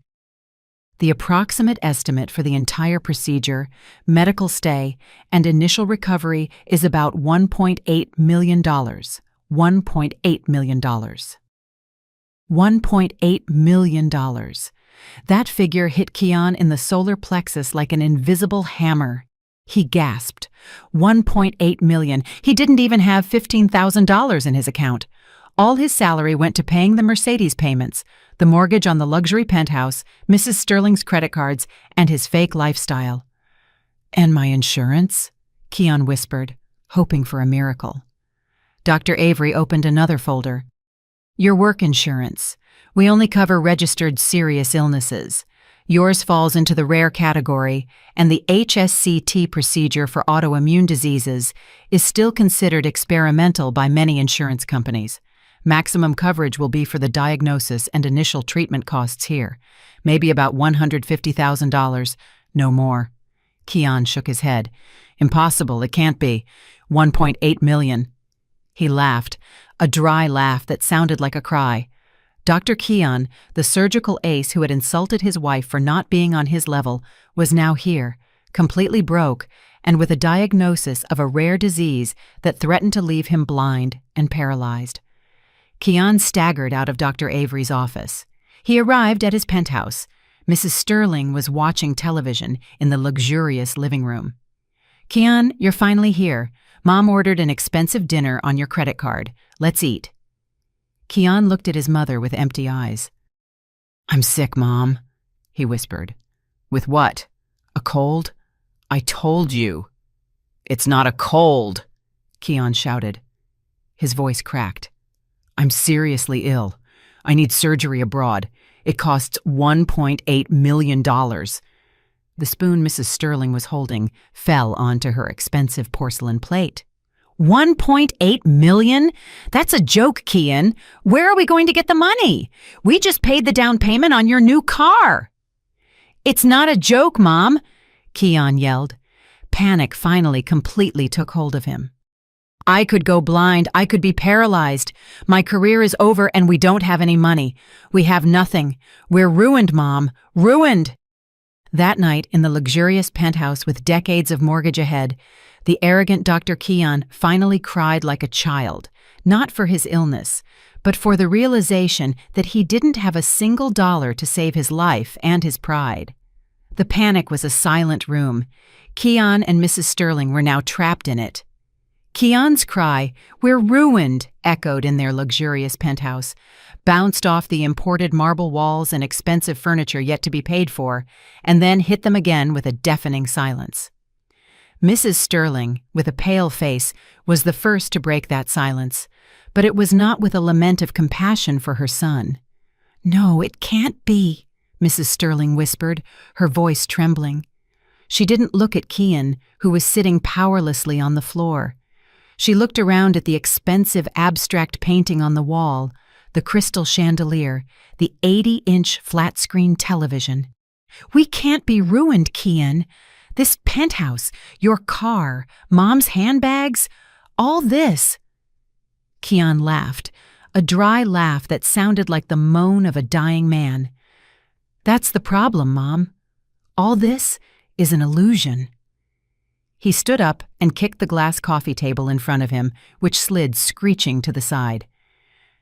"The approximate estimate for the entire procedure, medical stay, and initial recovery is about $1.8 million. $1.8 million. $1.8 million. That figure hit Kian in the solar plexus like an invisible hammer. He gasped. $1.8 million. He didn't even have $15,000 in his account. All his salary went to paying the Mercedes payments, the mortgage on the luxury penthouse, Mrs. Sterling's credit cards, and his fake lifestyle. "And my insurance?" Keon whispered, hoping for a miracle. Dr. Avery opened another folder. "Your work insurance. We only cover registered serious illnesses. Yours falls into the rare category, and the HSCT procedure for autoimmune diseases is still considered experimental by many insurance companies. Maximum coverage will be for the diagnosis and initial treatment costs here, maybe about $150,000, no more." Keon shook his head. "Impossible, it can't be. 1.8 million. He laughed, a dry laugh that sounded like a cry. Dr. Keon, the surgical ace who had insulted his wife for not being on his level, was now here, completely broke, and with a diagnosis of a rare disease that threatened to leave him blind and paralyzed. Keon staggered out of Dr. Avery's office. He arrived at his penthouse. Mrs. Sterling was watching television in the luxurious living room. "Keon, you're finally here. Mom ordered an expensive dinner on your credit card. Let's eat." Keon looked at his mother with empty eyes. "I'm sick, Mom," he whispered. "With what? A cold? I told you." "It's not a cold," Keon shouted. His voice cracked. "I'm seriously ill. I need surgery abroad. It costs $1.8 million. The spoon Mrs. Sterling was holding fell onto her expensive porcelain plate. $1.8 million? That's a joke, Keon. Where are we going to get the money? We just paid the down payment on your new car. "It's not a joke, Mom," Keon yelled. Panic finally completely took hold of him. "I could go blind. I could be paralyzed. My career is over and we don't have any money. We have nothing. We're ruined, Mom. Ruined." That night, in the luxurious penthouse with decades of mortgage ahead, the arrogant Dr. Keon finally cried like a child, not for his illness, but for the realization that he didn't have a single dollar to save his life and his pride. The panic was a silent room. Keon and Mrs. Sterling were now trapped in it. Keon's cry, "We're ruined," echoed in their luxurious penthouse, bounced off the imported marble walls and expensive furniture yet to be paid for, and then hit them again with a deafening silence. Mrs. Sterling, with a pale face, was the first to break that silence, but it was not with a lament of compassion for her son. "No, it can't be," Mrs. Sterling whispered, her voice trembling. She didn't look at Keon, who was sitting powerlessly on the floor. She looked around at the expensive abstract painting on the wall, the crystal chandelier, the 80-inch flat-screen television. "We can't be ruined, Keon. This penthouse, your car, Mom's handbags, all this." Keon laughed, a dry laugh that sounded like the moan of a dying man. "That's the problem, Mom. All this is an illusion." He stood up and kicked the glass coffee table in front of him, which slid screeching to the side.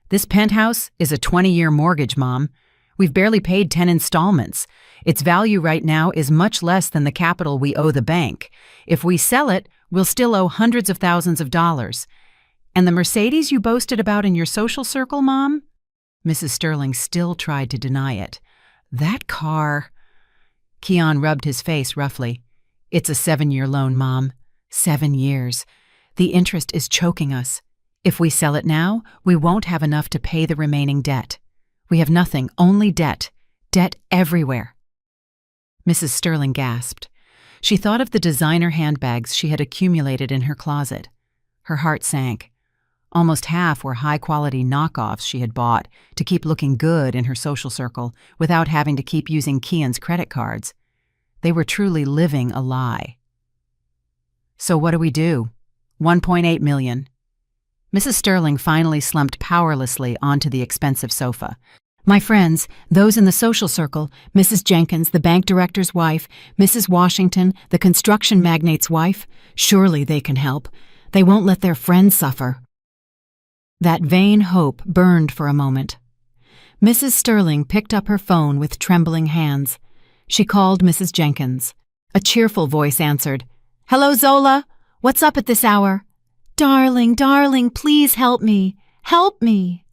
"This penthouse is a 20-year mortgage, Mom. We've barely paid 10 installments. Its value right now is much less than the capital we owe the bank. If we sell it, we'll still owe hundreds of thousands of dollars. And the Mercedes you boasted about in your social circle, Mom?" Mrs. Sterling still tried to deny it. "That car—" Keon rubbed his face roughly. "It's a 7-year loan, Mom. 7 years. The interest is choking us. If we sell it now, we won't have enough to pay the remaining debt. We have nothing, only debt. Debt everywhere." Mrs. Sterling gasped. She thought of the designer handbags she had accumulated in her closet. Her heart sank. Almost half were high-quality knockoffs she had bought to keep looking good in her social circle without having to keep using Keon's credit cards. They were truly living a lie. "So what do we do? 1.8 million. Mrs. Sterling finally slumped powerlessly onto the expensive sofa. "My friends, those in the social circle, Mrs. Jenkins, the bank director's wife, Mrs. Washington, the construction magnate's wife, surely they can help. They won't let their friends suffer." That vain hope burned for a moment. Mrs. Sterling picked up her phone with trembling hands. She called Mrs. Jenkins. A cheerful voice answered. "Hello, Zola. What's up at this hour?" "Darling, darling, please help me. Help me."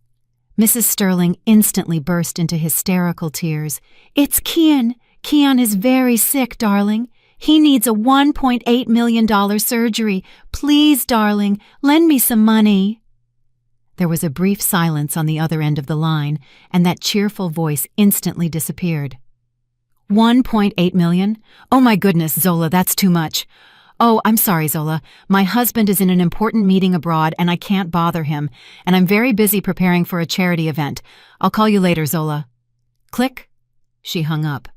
Mrs. Sterling instantly burst into hysterical tears. "It's Kian. Kian is very sick, darling. He needs a $1.8 million surgery. Please, darling, lend me some money." There was a brief silence on the other end of the line, and that cheerful voice instantly disappeared. $1.8 million? Oh my goodness, Zola, that's too much. Oh, I'm sorry, Zola. My husband is in an important meeting abroad and I can't bother him, and I'm very busy preparing for a charity event. I'll call you later, Zola. Click. She hung up.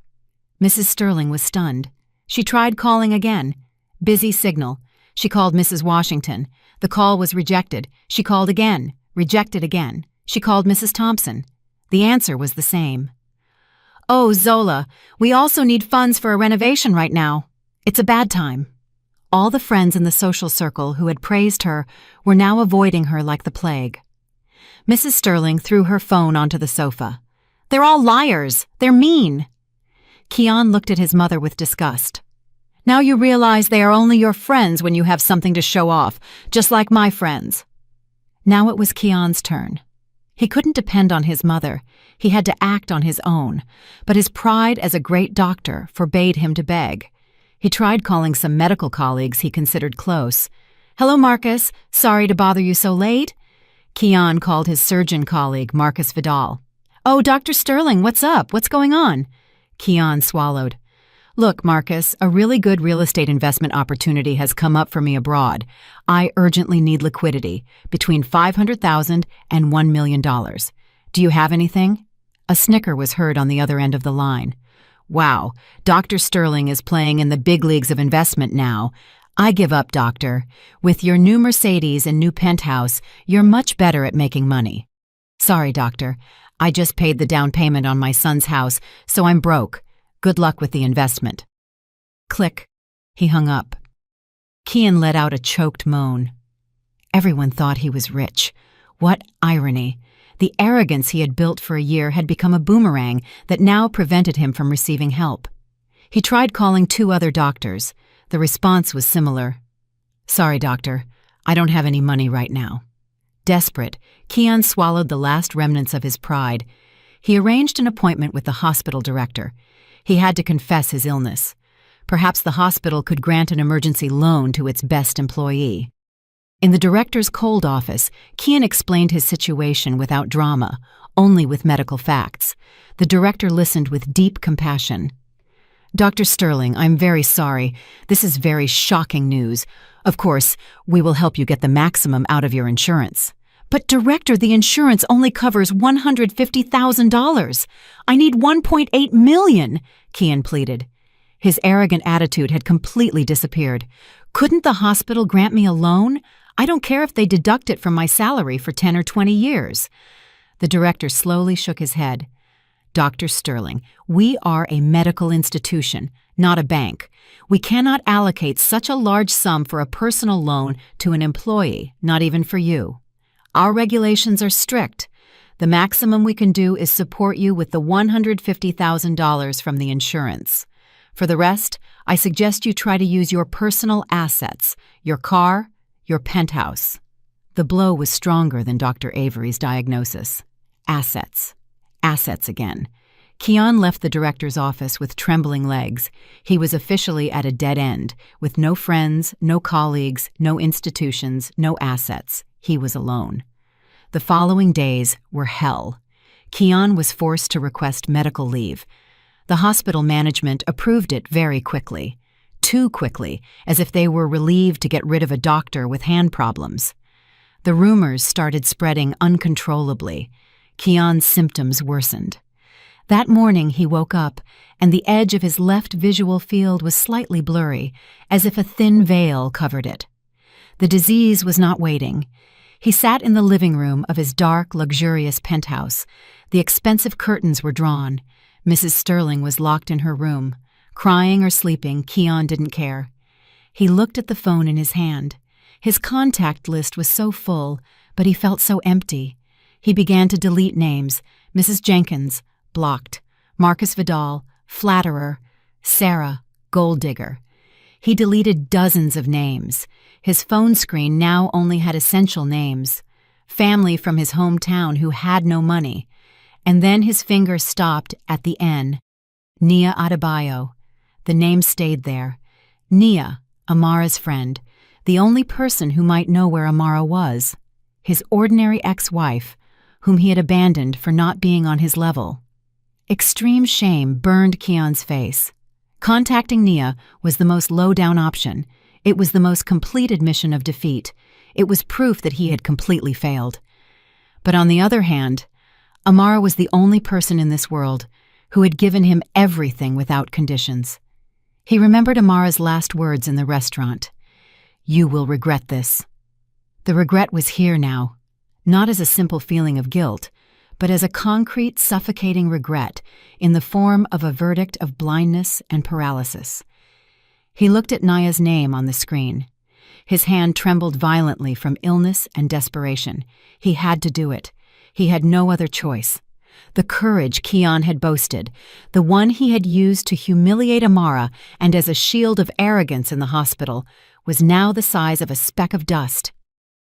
Mrs. Sterling was stunned. She tried calling again. Busy signal. She called Mrs. Washington. The call was rejected. She called again. Rejected again. She called Mrs. Thompson. The answer was the same. "Oh, Zola, we also need funds for a renovation right now. It's a bad time." All the friends in the social circle who had praised her were now avoiding her like the plague. Mrs. Sterling threw her phone onto the sofa. "They're all liars. They're mean." Kian looked at his mother with disgust. "Now you realize they are only your friends when you have something to show off, just like my friends." Now it was Kian's turn. He couldn't depend on his mother. He had to act on his own, but his pride as a great doctor forbade him to beg. He tried calling some medical colleagues he considered close. "Hello, Marcus. Sorry to bother you so late." Kian called his surgeon colleague, Marcus Vidal. "Oh, Dr. Sterling, what's up? What's going on?" Kian swallowed. "Look, Marcus, a really good real estate investment opportunity has come up for me abroad. I urgently need liquidity, between $500,000 and $1 million. Do you have anything?" A snicker was heard on the other end of the line. "Wow, Dr. Sterling is playing in the big leagues of investment now. I give up, doctor. With your new Mercedes and new penthouse, you're much better at making money." "Sorry, doctor. I just paid the down payment on my son's house, so I'm broke. Good luck with the investment." Click. He hung up. Kian let out a choked moan. Everyone thought he was rich. What irony. The arrogance he had built for a year had become a boomerang that now prevented him from receiving help. He tried calling 2 other doctors. The response was similar. "Sorry, doctor. I don't have any money right now." Desperate, Kian swallowed the last remnants of his pride. He arranged an appointment with the hospital director. He had to confess his illness. Perhaps the hospital could grant an emergency loan to its best employee. In the director's cold office, Kian explained his situation without drama, only with medical facts. The director listened with deep compassion. "Dr. Sterling, I'm very sorry. This is very shocking news. Of course, we will help you get the maximum out of your insurance." "But, Director, the insurance only covers $150,000. I need $1.8 million, Kian pleaded. His arrogant attitude had completely disappeared. "Couldn't the hospital grant me a loan? I don't care if they deduct it from my salary for 10 or 20 years. The director slowly shook his head. "Dr. Sterling, we are a medical institution, not a bank. We cannot allocate such a large sum for a personal loan to an employee, not even for you. Our regulations are strict. The maximum we can do is support you with the $150,000 from the insurance. For the rest, I suggest you try to use your personal assets, your car, your penthouse." The blow was stronger than Dr. Avery's diagnosis. Assets. Assets again. Kian left the director's office with trembling legs. He was officially at a dead end, with no friends, no colleagues, no institutions, no assets. He was alone. The following days were hell. Kian was forced to request medical leave. The hospital management approved it very quickly. Too quickly, as if they were relieved to get rid of a doctor with hand problems. The rumors started spreading uncontrollably. Kian's symptoms worsened. That morning he woke up, and the edge of his left visual field was slightly blurry, as if a thin veil covered it. The disease was not waiting. He sat in the living room of his dark, luxurious penthouse. The expensive curtains were drawn. Mrs. Sterling was locked in her room. Crying or sleeping, Kian didn't care. He looked at the phone in his hand. His contact list was so full, but he felt so empty. He began to delete names. Mrs. Jenkins, blocked. Marcus Vidal, flatterer. Sarah, gold digger. He deleted dozens of names. His phone screen now only had essential names. family from his hometown who had no money. And then his finger stopped at the N. Nia Adebayo. The name stayed there. Nia, Amara's friend, the only person who might know where Amara was. His ordinary ex-wife, whom he had abandoned for not being on his level. Extreme shame burned Keon's face. Contacting Nia was the most low-down option. It was the most complete admission of defeat. It was proof that he had completely failed. But on the other hand, Amara was the only person in this world who had given him everything without conditions. He remembered Amara's last words in the restaurant. "You will regret this." The regret was here now, not as a simple feeling of guilt, but as a concrete, suffocating regret in the form of a verdict of blindness and paralysis. He looked at Nia's name on the screen. His hand trembled violently from illness and desperation. He had to do it. He had no other choice. The courage Keon had boasted, the one he had used to humiliate Amara and as a shield of arrogance in the hospital, was now the size of a speck of dust.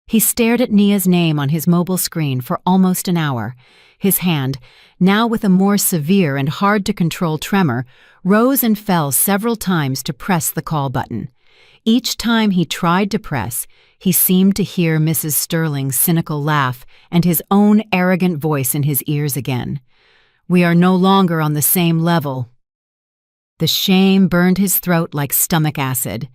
He stared at Nia's name on his mobile screen for almost an hour. His hand, now with a more severe and hard-to-control tremor, rose and fell several times to press the call button. Each time he tried to press, he seemed to hear Mrs. Sterling's cynical laugh and his own arrogant voice in his ears again. "We are no longer on the same level." The shame burned his throat like stomach acid.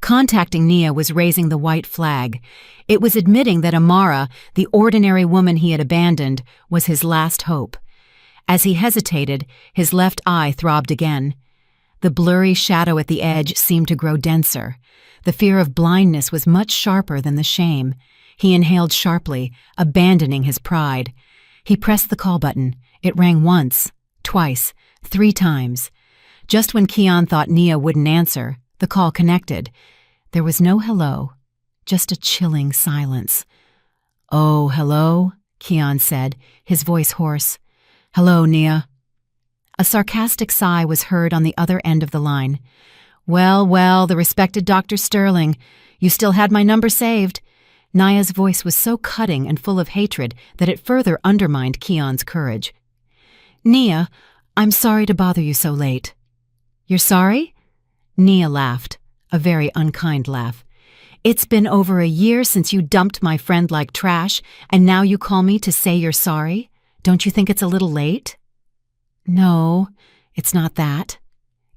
Contacting Nia was raising the white flag. It was admitting that Amara, the ordinary woman he had abandoned, was his last hope. As he hesitated, his left eye throbbed again. The blurry shadow at the edge seemed to grow denser. The fear of blindness was much sharper than the shame. He inhaled sharply, abandoning his pride. He pressed the call button. It rang once, twice, 3 times. Just when Keon thought Nia wouldn't answer, the call connected. There was no hello, just a chilling silence. "Oh, hello?" Keon said, his voice hoarse. "Hello, Nia." A sarcastic sigh was heard on the other end of the line. Well, the respected Dr. Sterling. You still had my number saved." Nia's voice was so cutting and full of hatred that it further undermined Keon's courage. "Nia, I'm sorry to bother you so late." "You're sorry?" Nia laughed, a very unkind laugh. "It's been over a year since you dumped my friend like trash, and now you call me to say you're sorry? Don't you think it's a little late?" "No, it's not that."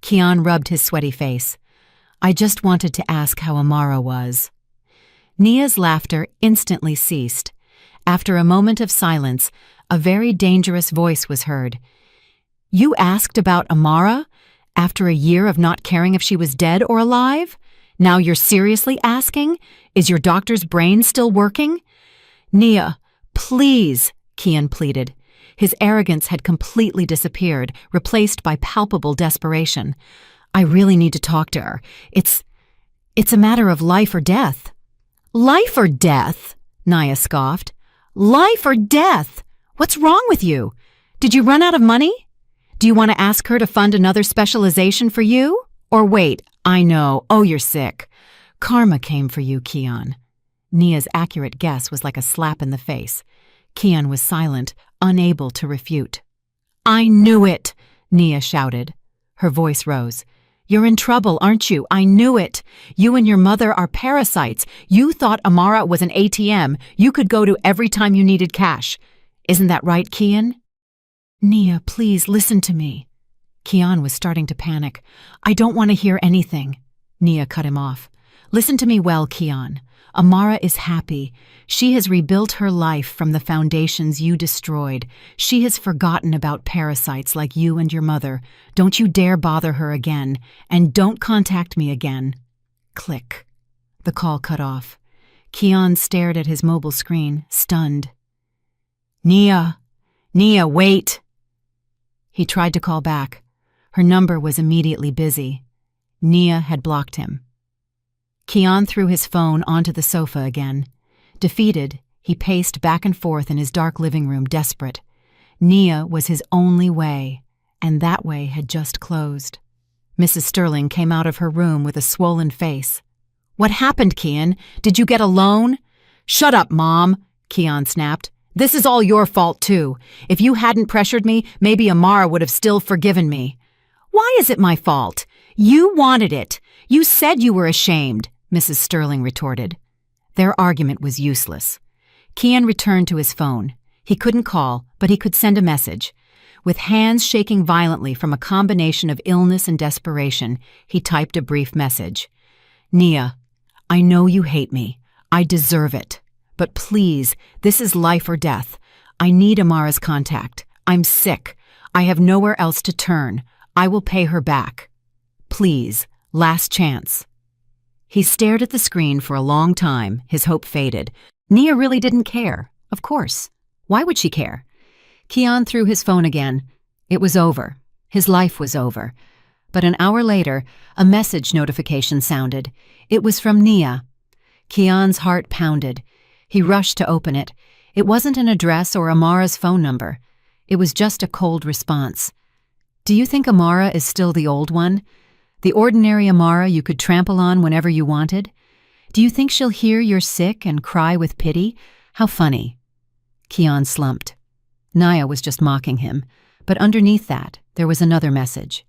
Keon rubbed his sweaty face. "I just wanted to ask how Amara was." Nia's laughter instantly ceased. After a moment of silence, a very dangerous voice was heard. "You asked about Amara? After a year of not caring if she was dead or alive? Now you're seriously asking? Is your doctor's brain still working?" "Nia, please," Keon pleaded. His arrogance had completely disappeared, replaced by palpable desperation. "I really need to talk to her. It's a matter of life or death." "Life or death?" Nia scoffed. "Life or death? What's wrong with you? Did you run out of money? Do you want to ask her to fund another specialization for you? Or wait, I know, oh, you're sick. Karma came for you, Keon." Nia's accurate guess was like a slap in the face. Keon was silent, unable to refute. "I knew it!" Nia shouted. Her voice rose. "You're in trouble, aren't you? I knew it! You and your mother are parasites. You thought Amara was an ATM you could go to every time you needed cash. Isn't that right, Keon?" "Nia, please listen to me." Keon was starting to panic. "I don't want to hear anything." Nia cut him off. "Listen to me well, Keon. Amara is happy. She has rebuilt her life from the foundations you destroyed. She has forgotten about parasites like you and your mother. Don't you dare bother her again, and don't contact me again." Click. The call cut off. Keon stared at his mobile screen, stunned. Nia, wait!" He tried to call back. Her number was immediately busy. Nia had blocked him. Keon threw his phone onto the sofa again. Defeated, he paced back and forth in his dark living room, desperate. Nia was his only way, and that way had just closed. Mrs. Sterling came out of her room with a swollen face. "What happened, Keon? Did you get a loan?" "Shut up, Mom!" Keon snapped. "This is all your fault, too. If you hadn't pressured me, maybe Amara would have still forgiven me." "Why is it my fault? You wanted it. You said you were ashamed," Mrs. Sterling retorted. Their argument was useless. Keon returned to his phone. He couldn't call, but he could send a message. With hands shaking violently from a combination of illness and desperation, he typed a brief message. "Nia, I know you hate me. I deserve it. But please, this is life or death. I need Amara's contact. I'm sick. I have nowhere else to turn. I will pay her back. Please, last chance." He stared at the screen for a long time, his hope faded. Nia really didn't care. Of course. Why would she care? Keon threw his phone again. It was over. His life was over. But an hour later, a message notification sounded. It was from Nia. Keon's heart pounded. He rushed to open it. It wasn't an address or Amara's phone number. It was just a cold response. "Do you think Amara is still the old one? The ordinary Amara you could trample on whenever you wanted? Do you think she'll hear you're sick and cry with pity? How funny." Keon slumped. Nia was just mocking him, but underneath that, there was another message.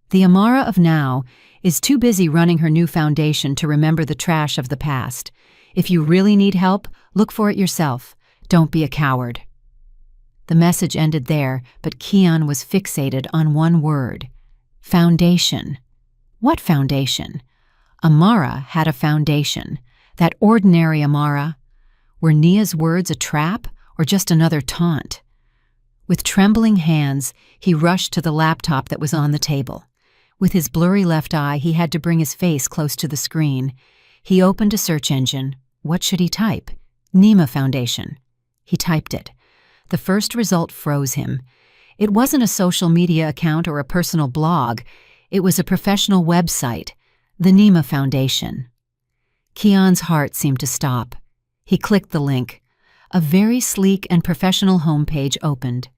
"The Amara of now is too busy running her new foundation to remember the trash of the past. If you really need help, look for it yourself. Don't be a coward." The message ended there, but Keon was fixated on one word. Foundation. What foundation? Amara had a foundation. That ordinary Amara. Were Nia's words a trap or just another taunt? With trembling hands, he rushed to the laptop that was on the table. With his blurry left eye, he had to bring his face close to the screen. He opened a search engine. What should he type? Nima Foundation. He typed it. The first result froze him. It wasn't a social media account or a personal blog. It was a professional website, the Nima Foundation. Keon's heart seemed to stop. He clicked the link. A very sleek and professional homepage opened.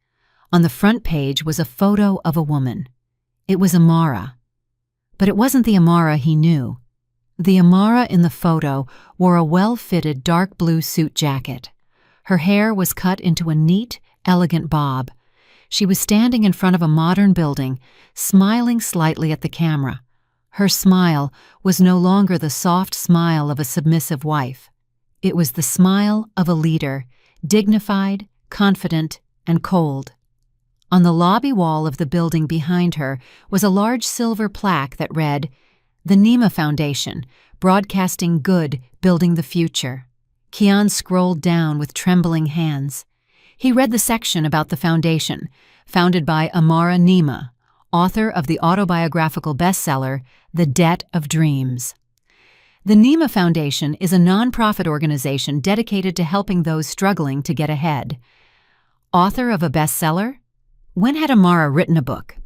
On the front page was a photo of a woman. It was Amara. But it wasn't the Amara he knew. The Amara in the photo wore a well-fitted dark blue suit jacket. Her hair was cut into a neat, elegant bob. She was standing in front of a modern building, smiling slightly at the camera. Her smile was no longer the soft smile of a submissive wife. It was the smile of a leader, dignified, confident, and cold. On the lobby wall of the building behind her was a large silver plaque that read, "The Nima Foundation, broadcasting good, building the future." Keon scrolled down with trembling hands. He read the section about the foundation, founded by Amara Nima, author of the autobiographical bestseller, The Debt of Dreams. The Nima Foundation is a nonprofit organization dedicated to helping those struggling to get ahead. Author of a bestseller? When had Amara written a book?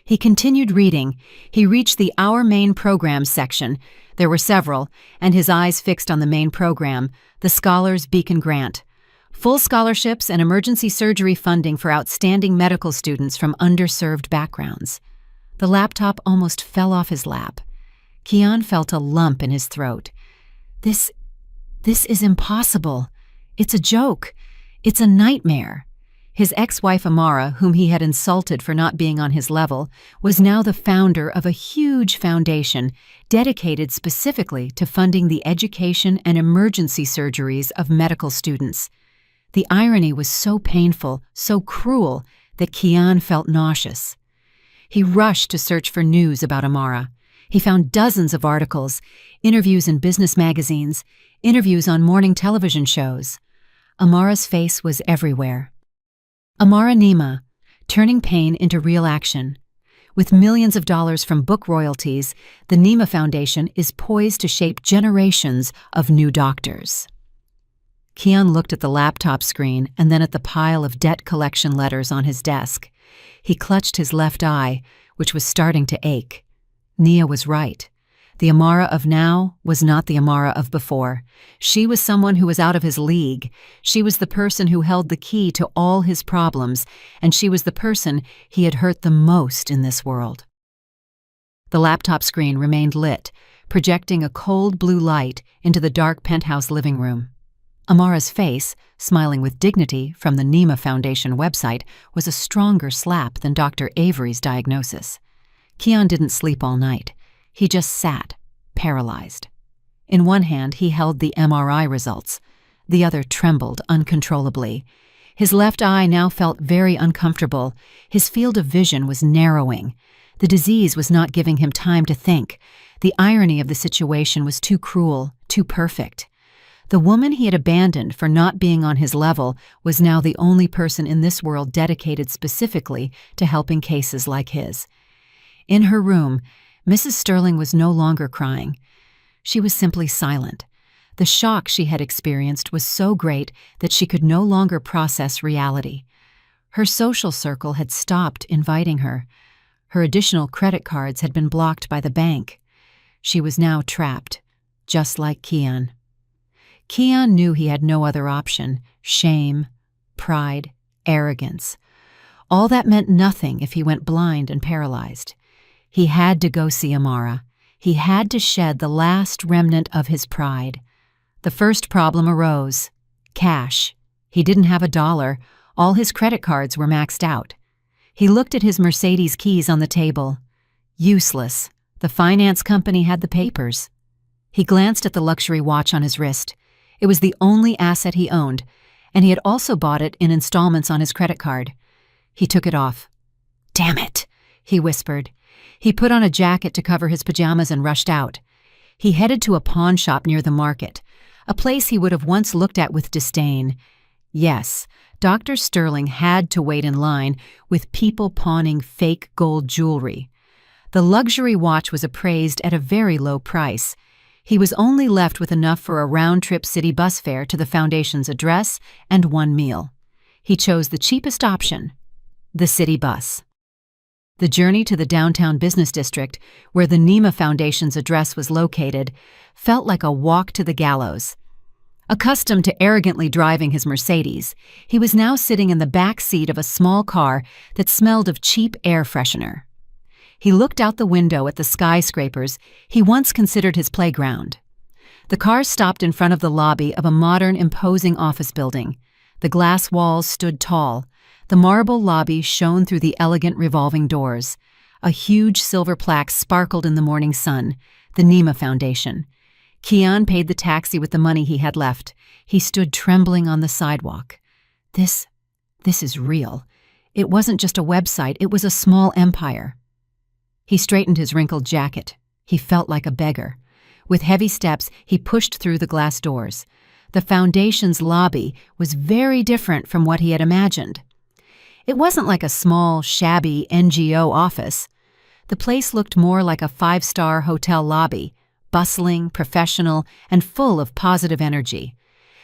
He continued reading. He reached the Our Main Program section. There were several, and his eyes fixed on the main program, the Scholars Beacon Grant. Full scholarships and emergency surgery funding for outstanding medical students from underserved backgrounds. The laptop almost fell off his lap. Keon felt a lump in his throat. This is impossible. It's a joke. It's a nightmare. His ex-wife Amara, whom he had insulted for not being on his level, was now the founder of a huge foundation dedicated specifically to funding the education and emergency surgeries of medical students. The irony was so painful, so cruel, that Keon felt nauseous. He rushed to search for news about Amara. He found dozens of articles, interviews in business magazines, interviews on morning television shows. Amara's face was everywhere. Amara Nima, turning pain into real action. With millions of dollars from book royalties, the Nima Foundation is poised to shape generations of new doctors. Keon looked at the laptop screen and then at the pile of debt collection letters on his desk. He clutched his left eye, which was starting to ache. Nia was right. The Amara of now was not the Amara of before. She was someone who was out of his league. She was the person who held the key to all his problems, and she was the person he had hurt the most in this world. The laptop screen remained lit, projecting a cold blue light into the dark penthouse living room. Amara's face, smiling with dignity from the Nema Foundation website, was a stronger slap than Dr. Avery's diagnosis. Keon didn't sleep all night. He just sat, paralyzed. In one hand, he held the MRI results. The other trembled uncontrollably. His left eye now felt very uncomfortable. His field of vision was narrowing. The disease was not giving him time to think. The irony of the situation was too cruel, too perfect. The woman he had abandoned for not being on his level was now the only person in this world dedicated specifically to helping cases like his. In her room, Mrs. Sterling was no longer crying. She was simply silent. The shock she had experienced was so great that she could no longer process reality. Her social circle had stopped inviting her. Her additional credit cards had been blocked by the bank. She was now trapped, just like Keon. Keon knew he had no other option: shame, pride, arrogance. All that meant nothing if he went blind and paralyzed. He had to go see Amara. He had to shed the last remnant of his pride. The first problem arose: cash. He didn't have $1. All his credit cards were maxed out. He looked at his Mercedes keys on the table. Useless. The finance company had the papers. He glanced at the luxury watch on his wrist. It was the only asset he owned, and he had also bought it in installments on his credit card. He took it off. "Damn it," he whispered. He put on a jacket to cover his pajamas and rushed out. He headed to a pawn shop near the market, a place he would have once looked at with disdain. Yes, Dr. Sterling had to wait in line with people pawning fake gold jewelry. The luxury watch was appraised at a very low price. He was only left with enough for a round-trip city bus fare to the Foundation's address and one meal. He chose the cheapest option: the city bus. The journey to the downtown business district, where the Nema Foundation's address was located, felt like a walk to the gallows. Accustomed to arrogantly driving his Mercedes, he was now sitting in the back seat of a small car that smelled of cheap air freshener. He looked out the window at the skyscrapers he once considered his playground. The car stopped in front of the lobby of a modern, imposing office building. The glass walls stood tall. The marble lobby shone through the elegant revolving doors. A huge silver plaque sparkled in the morning sun: the Nema Foundation. Keon paid the taxi with the money he had left. He stood trembling on the sidewalk. This is real. It wasn't just a website, it was a small empire. He straightened his wrinkled jacket. He felt like a beggar. With heavy steps, he pushed through the glass doors. The Foundation's lobby was very different from what he had imagined. It wasn't like a small, shabby NGO office. The place looked more like a five-star hotel lobby, bustling, professional, and full of positive energy.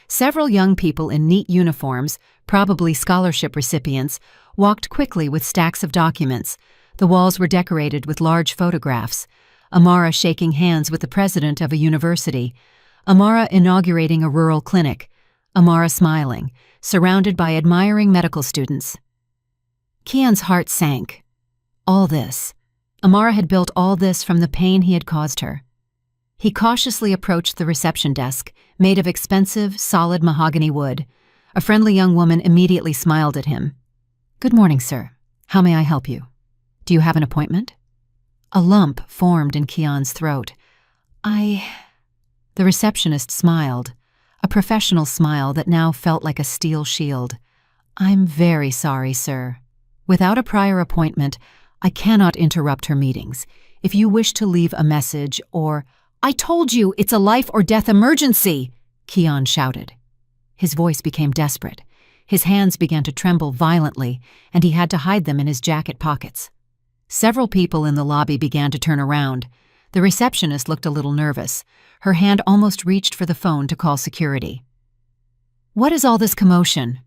Several young people in neat uniforms, probably scholarship recipients, walked quickly with stacks of documents. The walls were decorated with large photographs. Amara shaking hands with the president of a university. Amara inaugurating a rural clinic. Amara smiling, surrounded by admiring medical students. Keon's heart sank. All this. Amara had built all this from the pain he had caused her. He cautiously approached the reception desk, made of expensive, solid mahogany wood. A friendly young woman immediately smiled at him. "Good morning, sir. How may I help you? Do you have an appointment?" A lump formed in Keon's throat. The receptionist smiled, a professional smile that now felt like a steel shield. "I'm very sorry, sir. Without a prior appointment, I cannot interrupt her meetings. If you wish to leave a message or—" "I told you it's a life-or-death emergency!" Keon shouted. His voice became desperate. His hands began to tremble violently, and he had to hide them in his jacket pockets. Several people in the lobby began to turn around. The receptionist looked a little nervous. Her hand almost reached for the phone to call security. "What is all this commotion?"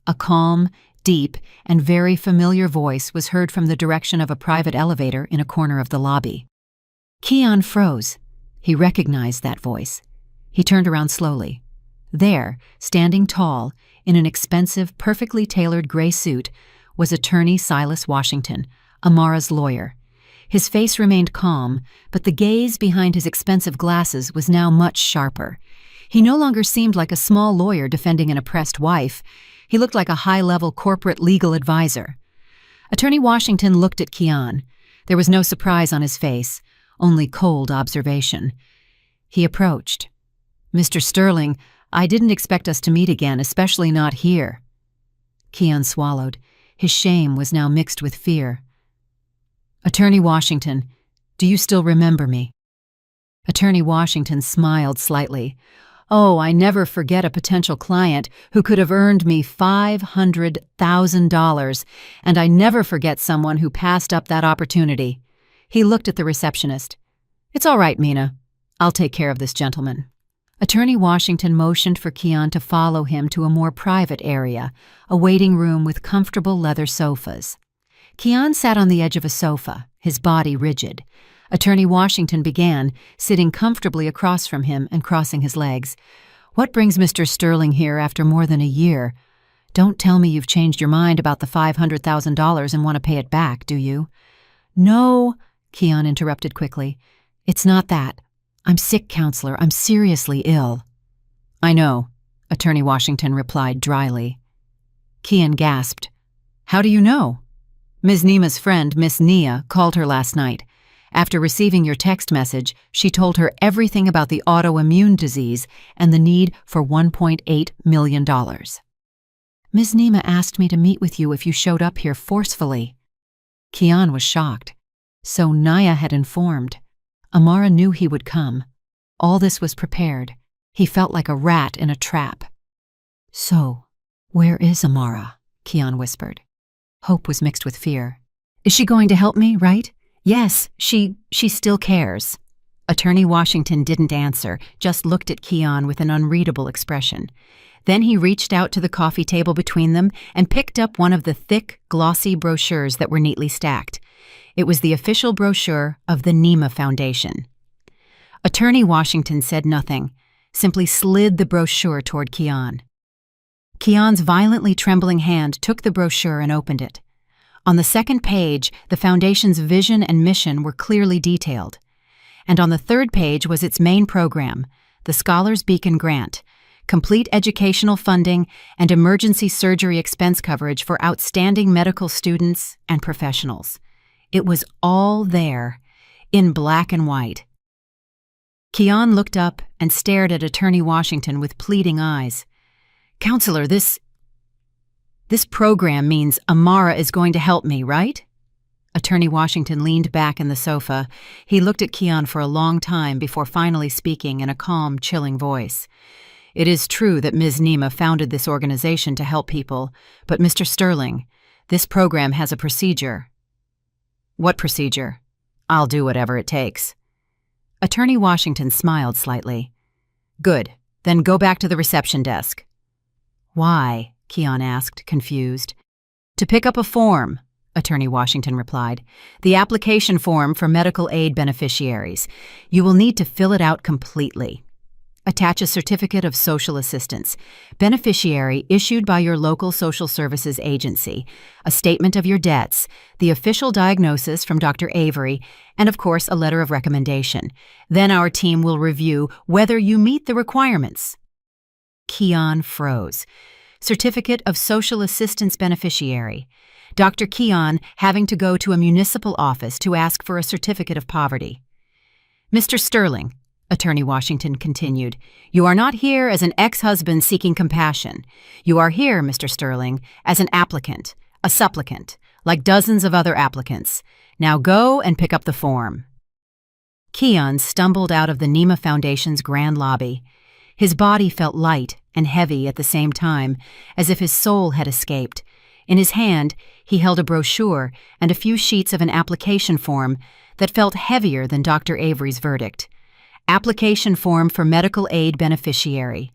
A calm, deep, and very familiar voice was heard from the direction of a private elevator in a corner of the lobby. Keon froze. He recognized that voice. He turned around slowly. There, standing tall, in an expensive, perfectly tailored gray suit, was Attorney Silas Washington, Amara's lawyer. His face remained calm, but the gaze behind his expensive glasses was now much sharper. He no longer seemed like a small lawyer defending an oppressed wife. He looked like a high-level corporate legal advisor. Attorney Washington looked at Keon. There was no surprise on his face, only cold observation. He approached. "Mr. Sterling, I didn't expect us to meet again, especially not here." Keon swallowed. His shame was now mixed with fear. "Attorney Washington, do you still remember me?" Attorney Washington smiled slightly. "Oh, I never forget a potential client who could have earned me $500,000, and I never forget someone who passed up that opportunity." He looked at the receptionist. "It's all right, Mina. I'll take care of this gentleman." Attorney Washington motioned for Keon to follow him to a more private area, a waiting room with comfortable leather sofas. Keon sat on the edge of a sofa, his body rigid. Attorney Washington began, sitting comfortably across from him and crossing his legs. "What brings Mr. Sterling here after more than a year? Don't tell me you've changed your mind about the $500,000 and want to pay it back, do you?" "No," Keon interrupted quickly. "It's not that. I'm sick, counselor. I'm seriously ill." "I know," Attorney Washington replied dryly. Keon gasped. "How do you know?" "Ms. Nima's friend, Miss Nia, called her last night. After receiving your text message, she told her everything about the autoimmune disease and the need for $1.8 million. Ms. Nima asked me to meet with you if you showed up here forcefully." Keon was shocked. So Nia had informed. Amara knew he would come. All this was prepared. He felt like a rat in a trap. "So, where is Amara?" Keon whispered. Hope was mixed with fear. "Is she going to help me, right?" "Yes, she still cares." Attorney Washington didn't answer, just looked at Keon with an unreadable expression. Then he reached out to the coffee table between them and picked up one of the thick, glossy brochures that were neatly stacked. It was the official brochure of the Nima Foundation. Attorney Washington said nothing, simply slid the brochure toward Keon. Keon's violently trembling hand took the brochure and opened it. On the second page, the Foundation's vision and mission were clearly detailed. And on the third page was its main program, the Scholars Beacon Grant, complete educational funding and emergency surgery expense coverage for outstanding medical students and professionals. It was all there, in black and white. Keon looked up and stared at Attorney Washington with pleading eyes. "Counselor, this program means Amara is going to help me, right?" Attorney Washington leaned back in the sofa. He looked at Keon for a long time before finally speaking in a calm, chilling voice. "It is true that Ms. Nima founded this organization to help people, but Mr. Sterling, this program has a procedure." "What procedure?" "I'll do whatever it takes." Attorney Washington smiled slightly. "Good. Then go back to the reception desk." "Why?" Keon asked, confused. "To pick up a form," Attorney Washington replied. "The application form for medical aid beneficiaries. You will need to fill it out completely. Attach a certificate of social assistance, beneficiary issued by your local social services agency, a statement of your debts, the official diagnosis from Dr. Avery, and of course a letter of recommendation. Then our team will review whether you meet the requirements." Keon froze. Certificate of Social Assistance Beneficiary. Dr. Keon having to go to a municipal office to ask for a certificate of poverty. "Mr. Sterling," Attorney Washington continued, "you are not here as an ex-husband seeking compassion. You are here, Mr. Sterling, as an applicant, a supplicant, like dozens of other applicants. Now go and pick up the form." Keon stumbled out of the Nima Foundation's grand lobby. His body felt light and heavy at the same time, as if his soul had escaped. In his hand, he held a brochure and a few sheets of an application form that felt heavier than Dr. Avery's verdict. Application form for medical aid beneficiary.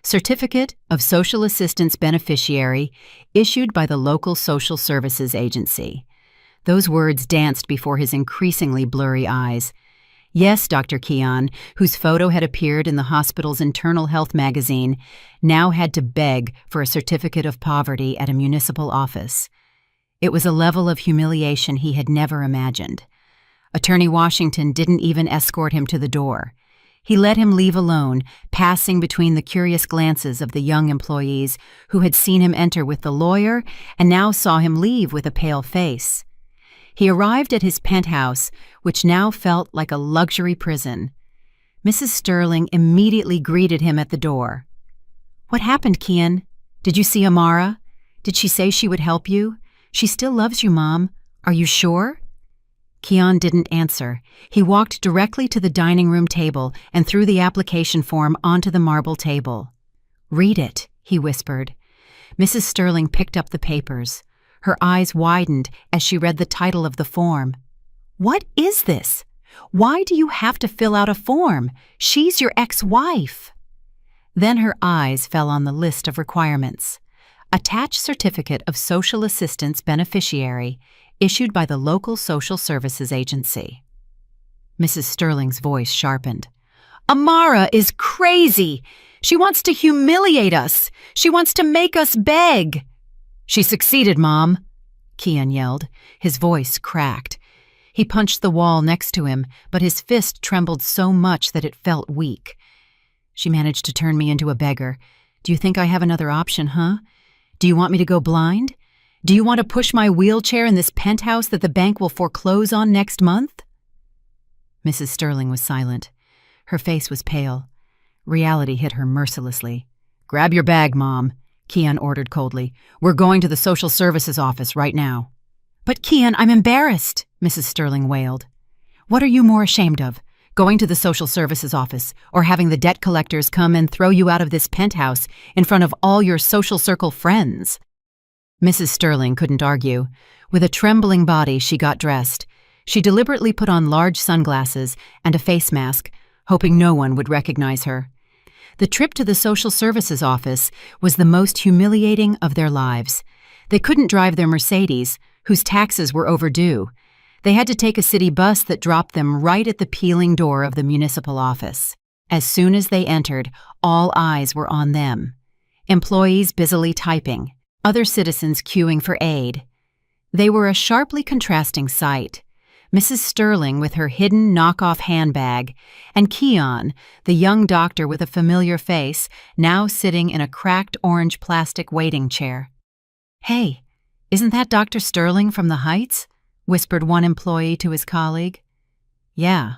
Certificate of Social Assistance Beneficiary issued by the local social services agency. Those words danced before his increasingly blurry eyes. Yes, Dr. Keon, whose photo had appeared in the hospital's internal health magazine, now had to beg for a certificate of poverty at a municipal office. It was a level of humiliation he had never imagined. Attorney Washington didn't even escort him to the door. He let him leave alone, passing between the curious glances of the young employees who had seen him enter with the lawyer and now saw him leave with a pale face. He arrived at his penthouse, which now felt like a luxury prison. Mrs. Sterling immediately greeted him at the door. "What happened, Kian? Did you see Amara? Did she say she would help you? She still loves you, Mom. Are you sure?" Kian didn't answer. He walked directly to the dining room table and threw the application form onto the marble table. "Read it," he whispered. Mrs. Sterling picked up the papers. Her eyes widened as she read the title of the form. "What is this? Why do you have to fill out a form? She's your ex-wife." Then her eyes fell on the list of requirements. Attach certificate of social assistance beneficiary issued by the local social services agency. Mrs. Sterling's voice sharpened. "Amara is crazy! She wants to humiliate us! She wants to make us beg!" "She succeeded, Mom," Kian yelled. His voice cracked. He punched the wall next to him, but his fist trembled so much that it felt weak. "She managed to turn me into a beggar. Do you think I have another option, huh? Do you want me to go blind? Do you want to push my wheelchair in this penthouse that the bank will foreclose on next month?" Mrs. Sterling was silent. Her face was pale. Reality hit her mercilessly. "Grab your bag, Mom," Kian ordered coldly. "We're going to the social services office right now." "But Kian, I'm embarrassed," Mrs. Sterling wailed. "What are you more ashamed of? Going to the social services office or having the debt collectors come and throw you out of this penthouse in front of all your social circle friends?" Mrs. Sterling couldn't argue. With a trembling body, she got dressed. She deliberately put on large sunglasses and a face mask, hoping no one would recognize her. The trip to the social services office was the most humiliating of their lives. They couldn't drive their Mercedes, whose taxes were overdue. They had to take a city bus that dropped them right at the peeling door of the municipal office. As soon as they entered, all eyes were on them. Employees busily typing, other citizens queuing for aid. They were a sharply contrasting sight. Mrs. Sterling with her hidden knockoff handbag, and Kian, the young doctor with a familiar face, now sitting in a cracked orange plastic waiting chair. "Hey, isn't that Dr. Sterling from the Heights?" whispered one employee to his colleague. "Yeah.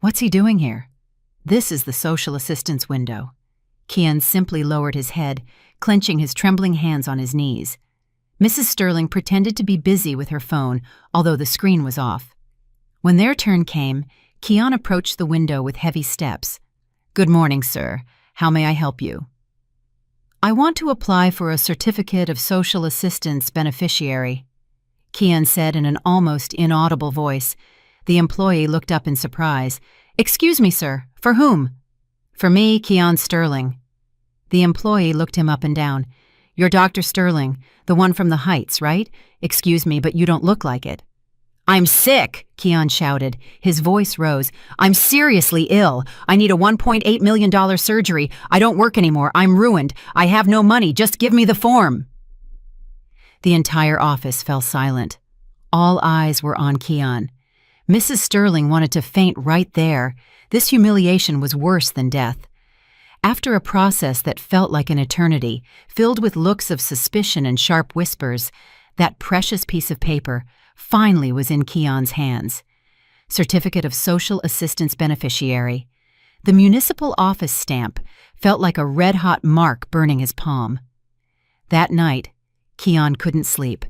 What's he doing here?" "This is the social assistance window." Kian simply lowered his head, clenching his trembling hands on his knees. Mrs. Sterling pretended to be busy with her phone, although the screen was off. When their turn came, Kian approached the window with heavy steps. "Good morning, sir. How may I help you?" "I want to apply for a certificate of social assistance beneficiary," Kian said in an almost inaudible voice. The employee looked up in surprise. "Excuse me, sir. For whom?" "For me, Kian Sterling." The employee looked him up and down. "You're Dr. Sterling, the one from the Heights, right? Excuse me, but you don't look like it." "I'm sick," Kian shouted. His voice rose. "I'm seriously ill. I need a $1.8 million surgery. I don't work anymore. I'm ruined. I have no money. Just give me the form." The entire office fell silent. All eyes were on Kian. Mrs. Sterling wanted to faint right there. This humiliation was worse than death. After a process that felt like an eternity, filled with looks of suspicion and sharp whispers, that precious piece of paper finally was in Kian's hands. Certificate of Social Assistance Beneficiary. The municipal office stamp felt like a red-hot mark burning his palm. That night, Kian couldn't sleep.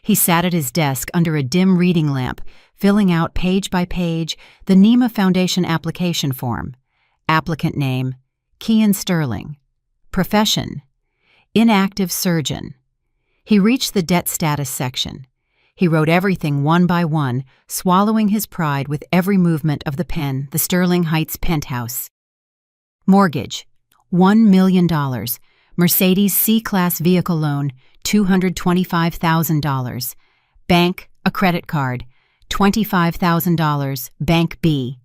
He sat at his desk under a dim reading lamp, filling out page by page the NEMA Foundation application form. Applicant name, Kian Sterling. Profession, inactive surgeon. He reached the debt status section. He wrote everything one by one, swallowing his pride with every movement of the pen, the Sterling Heights penthouse. Mortgage, $1 million. Mercedes C-Class vehicle loan, $225,000. Bank, a credit card, $25,000, Bank B.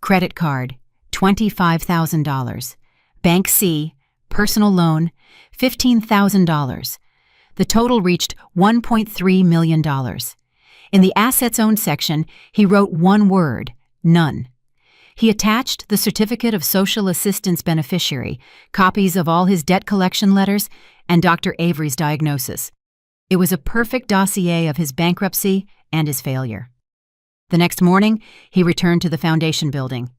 Credit card, $25,000. Bank C, personal loan, $15,000. The total reached $1.3 million. In the assets owned section, he wrote one word, none. He attached the Certificate of Social Assistance Beneficiary, copies of all his debt collection letters, and Dr. Avery's diagnosis. It was a perfect dossier of his bankruptcy and his failure. The next morning, he returned to the foundation building.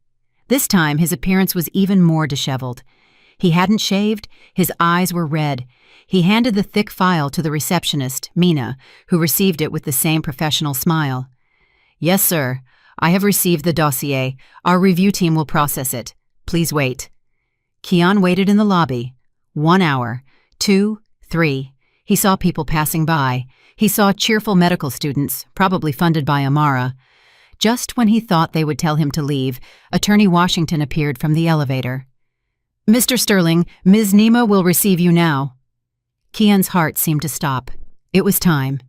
This time, his appearance was even more disheveled. He hadn't shaved, his eyes were red. He handed the thick file to the receptionist, Mina, who received it with the same professional smile. "Yes, sir. I have received the dossier. Our review team will process it. Please wait." Kian waited in the lobby. 1 hour, 2, 3. He saw people passing by. He saw cheerful medical students, probably funded by Amara. Just when he thought they would tell him to leave, Attorney Washington appeared from the elevator. "Mr. Sterling, Ms. Nima will receive you now." Kian's heart seemed to stop. It was time.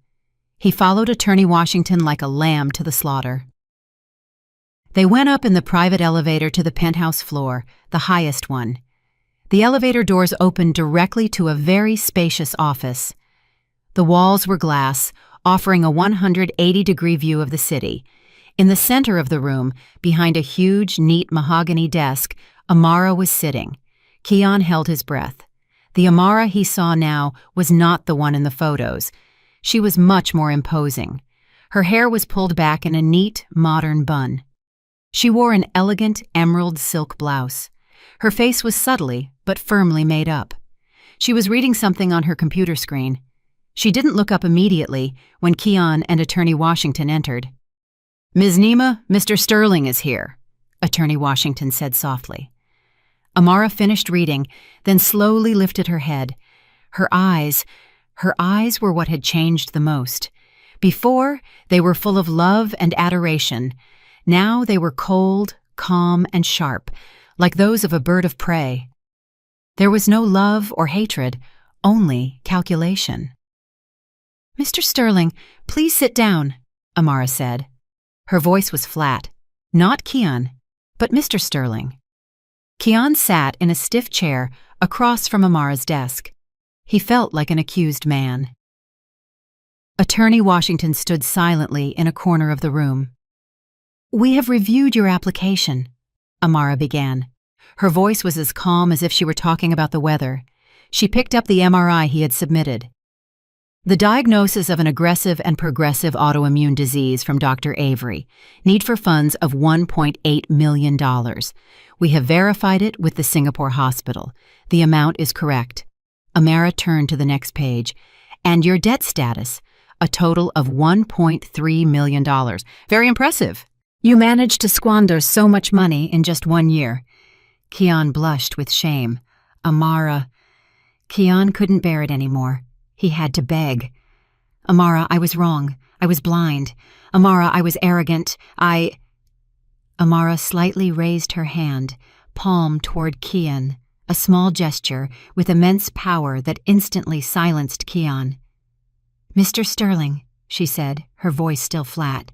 He followed Attorney Washington like a lamb to the slaughter. They went up in the private elevator to the penthouse floor, the highest one. The elevator doors opened directly to a very spacious office. The walls were glass, offering a 180-degree view of the city. In the center of the room, behind a huge, neat mahogany desk, Amara was sitting. Kian held his breath. The Amara he saw now was not the one in the photos. She was much more imposing. Her hair was pulled back in a neat, modern bun. She wore an elegant emerald silk blouse. Her face was subtly but firmly made up. She was reading something on her computer screen. She didn't look up immediately when Kian and Attorney Washington entered. "Ms. Nima, Mr. Sterling is here," Attorney Washington said softly. Amara finished reading, then slowly lifted her head. Her eyes were what had changed the most. Before, they were full of love and adoration. Now they were cold, calm, and sharp, like those of a bird of prey. There was no love or hatred, only calculation. "Mr. Sterling, please sit down," Amara said. Her voice was flat. Not Kian, but Mr. Sterling. Kian sat in a stiff chair across from Amara's desk. He felt like an accused man. Attorney Washington stood silently in a corner of the room. "We have reviewed your application," Amara began. Her voice was as calm as if she were talking about the weather. She picked up the MRI he had submitted. "The diagnosis of an aggressive and progressive autoimmune disease from Dr. Avery. Need for funds of $1.8 million. We have verified it with the Singapore hospital. The amount is correct." Amara turned to the next page. "And your debt status, a total of $1.3 million. Very impressive. You managed to squander so much money in just 1 year." Kian blushed with shame. Kian couldn't bear it anymore. He had to beg. "Amara, I was wrong. I was blind. Amara, I was arrogant. Amara slightly raised her hand, palm toward Kian, a small gesture with immense power that instantly silenced Kian. "Mr. Sterling," she said, her voice still flat,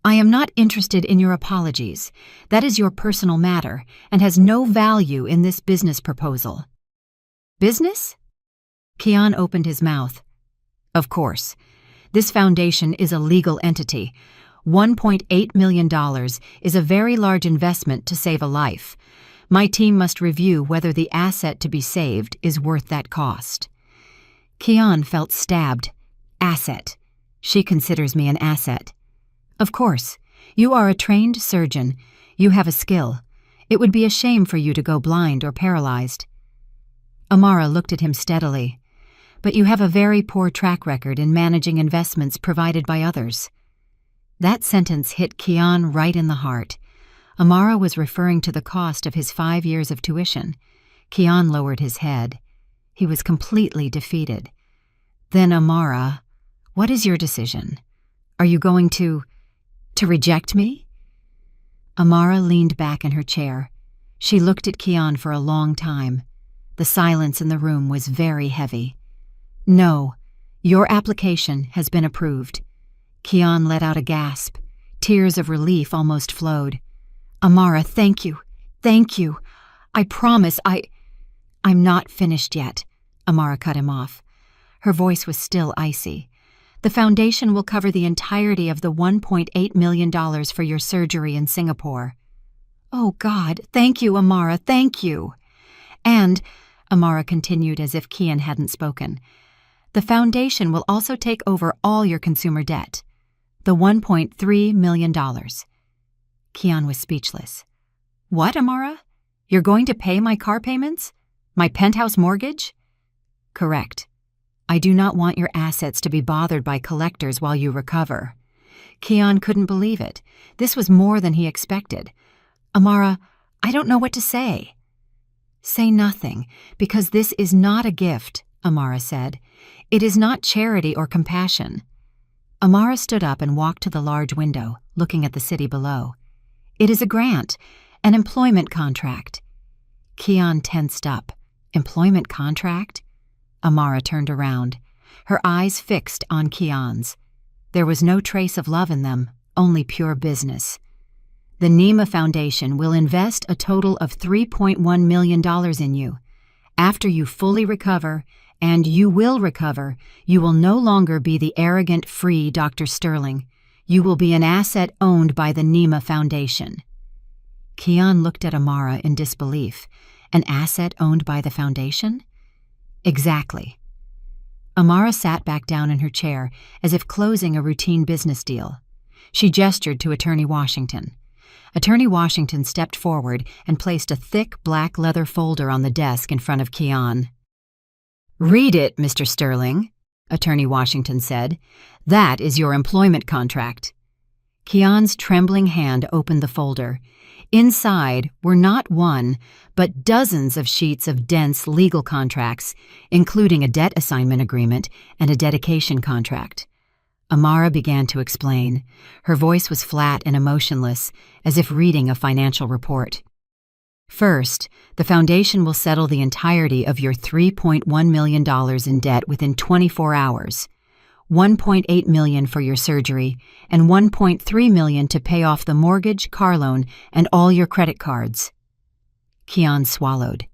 "I am not interested in your apologies. That is your personal matter and has no value in this business proposal." "Business?" Kian opened his mouth. "Of course. This foundation is a legal entity. $1.8 million is a very large investment to save a life. My team must review whether the asset to be saved is worth that cost." Kian felt stabbed. Asset. She considers me an asset. "Of course. You are a trained surgeon. You have a skill. It would be a shame for you to go blind or paralyzed." Amara looked at him steadily. "But you have a very poor track record in managing investments provided by others." That sentence hit Kian right in the heart. Amara was referring to the cost of his 5 years of tuition. Kian lowered his head. He was completely defeated. "Then, Amara, what is your decision? Are you going to reject me?" Amara leaned back in her chair. She looked at Kian for a long time. The silence in the room was very heavy. "No, your application has been approved." Kian let out a gasp. Tears of relief almost flowed. "Amara, thank you. Thank you. I promise I'm not finished yet," Amara cut him off. Her voice was still icy. "The foundation will cover the entirety of the $1.8 million for your surgery in Singapore." "Oh, God, thank you, Amara, thank you." And, Amara continued as if Kian hadn't spoken, the foundation will also take over all your consumer debt, the $1.3 million. Kian was speechless. "What, Amara? You're going to pay my car payments? My penthouse mortgage?" "Correct. I do not want your assets to be bothered by collectors while you recover." Kian couldn't believe it. This was more than he expected. "Amara, I don't know what to say." "Say nothing, because this is not a gift," Amara said. "It is not charity or compassion." Amara stood up and walked to the large window, looking at the city below. "It is a grant, an employment contract." Kian tensed up. Employment contract? Amara turned around, her eyes fixed on Kian's. There was no trace of love in them, only pure business. "The Nima Foundation will invest a total of $3.1 million in you. After you fully recover, and you will recover, you will no longer be the arrogant, free Dr. Sterling. You will be an asset owned by the Nima Foundation." Kian looked at Amara in disbelief. An asset owned by the foundation? Exactly. Amara sat back down in her chair as if closing a routine business deal. She gestured to Attorney Washington. Attorney Washington stepped forward and placed a thick black leather folder on the desk in front of Kian. "Read it, Mr. Sterling," Attorney Washington said. "That is your employment contract." Kian's trembling hand opened the folder. Inside were not one, but dozens of sheets of dense legal contracts, including a debt assignment agreement and a dedication contract. Amara began to explain. Her voice was flat and emotionless, as if reading a financial report. "First, the foundation will settle the entirety of your $3.1 million in debt within 24 hours. $1.8 million for your surgery, and $1.3 million to pay off the mortgage, car loan, and all your credit cards." Kian swallowed.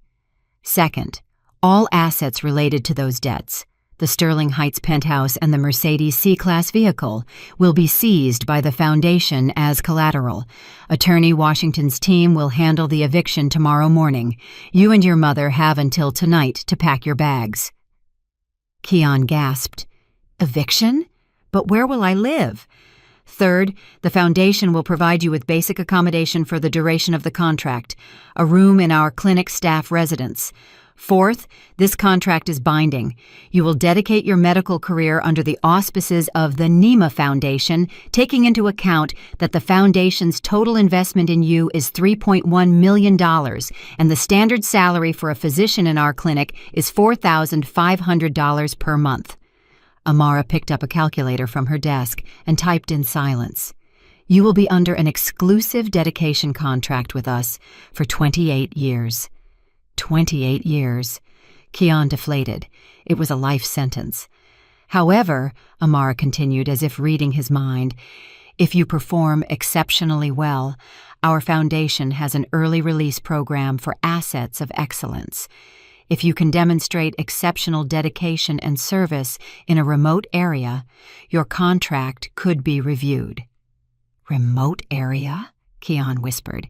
"Second, all assets related to those debts, the Sterling Heights penthouse and the Mercedes C-Class vehicle, will be seized by the foundation as collateral. Attorney Washington's team will handle the eviction tomorrow morning. You and your mother have until tonight to pack your bags." Kian gasped. "Eviction? But where will I live?" "Third, the foundation will provide you with basic accommodation for the duration of the contract, a room in our clinic staff residence. Fourth, this contract is binding. You will dedicate your medical career under the auspices of the Nima Foundation, taking into account that the foundation's total investment in you is $3.1 million, and the standard salary for a physician in our clinic is $4,500 per month." Amara picked up a calculator from her desk and typed in silence. "You will be under an exclusive dedication contract with us for 28 years. 28 years. Kian deflated. It was a life sentence. "However," Amara continued as if reading his mind, "if you perform exceptionally well, our foundation has an early release program for assets of excellence. If you can demonstrate exceptional dedication and service in a remote area, your contract could be reviewed." "Remote area?" Kian whispered.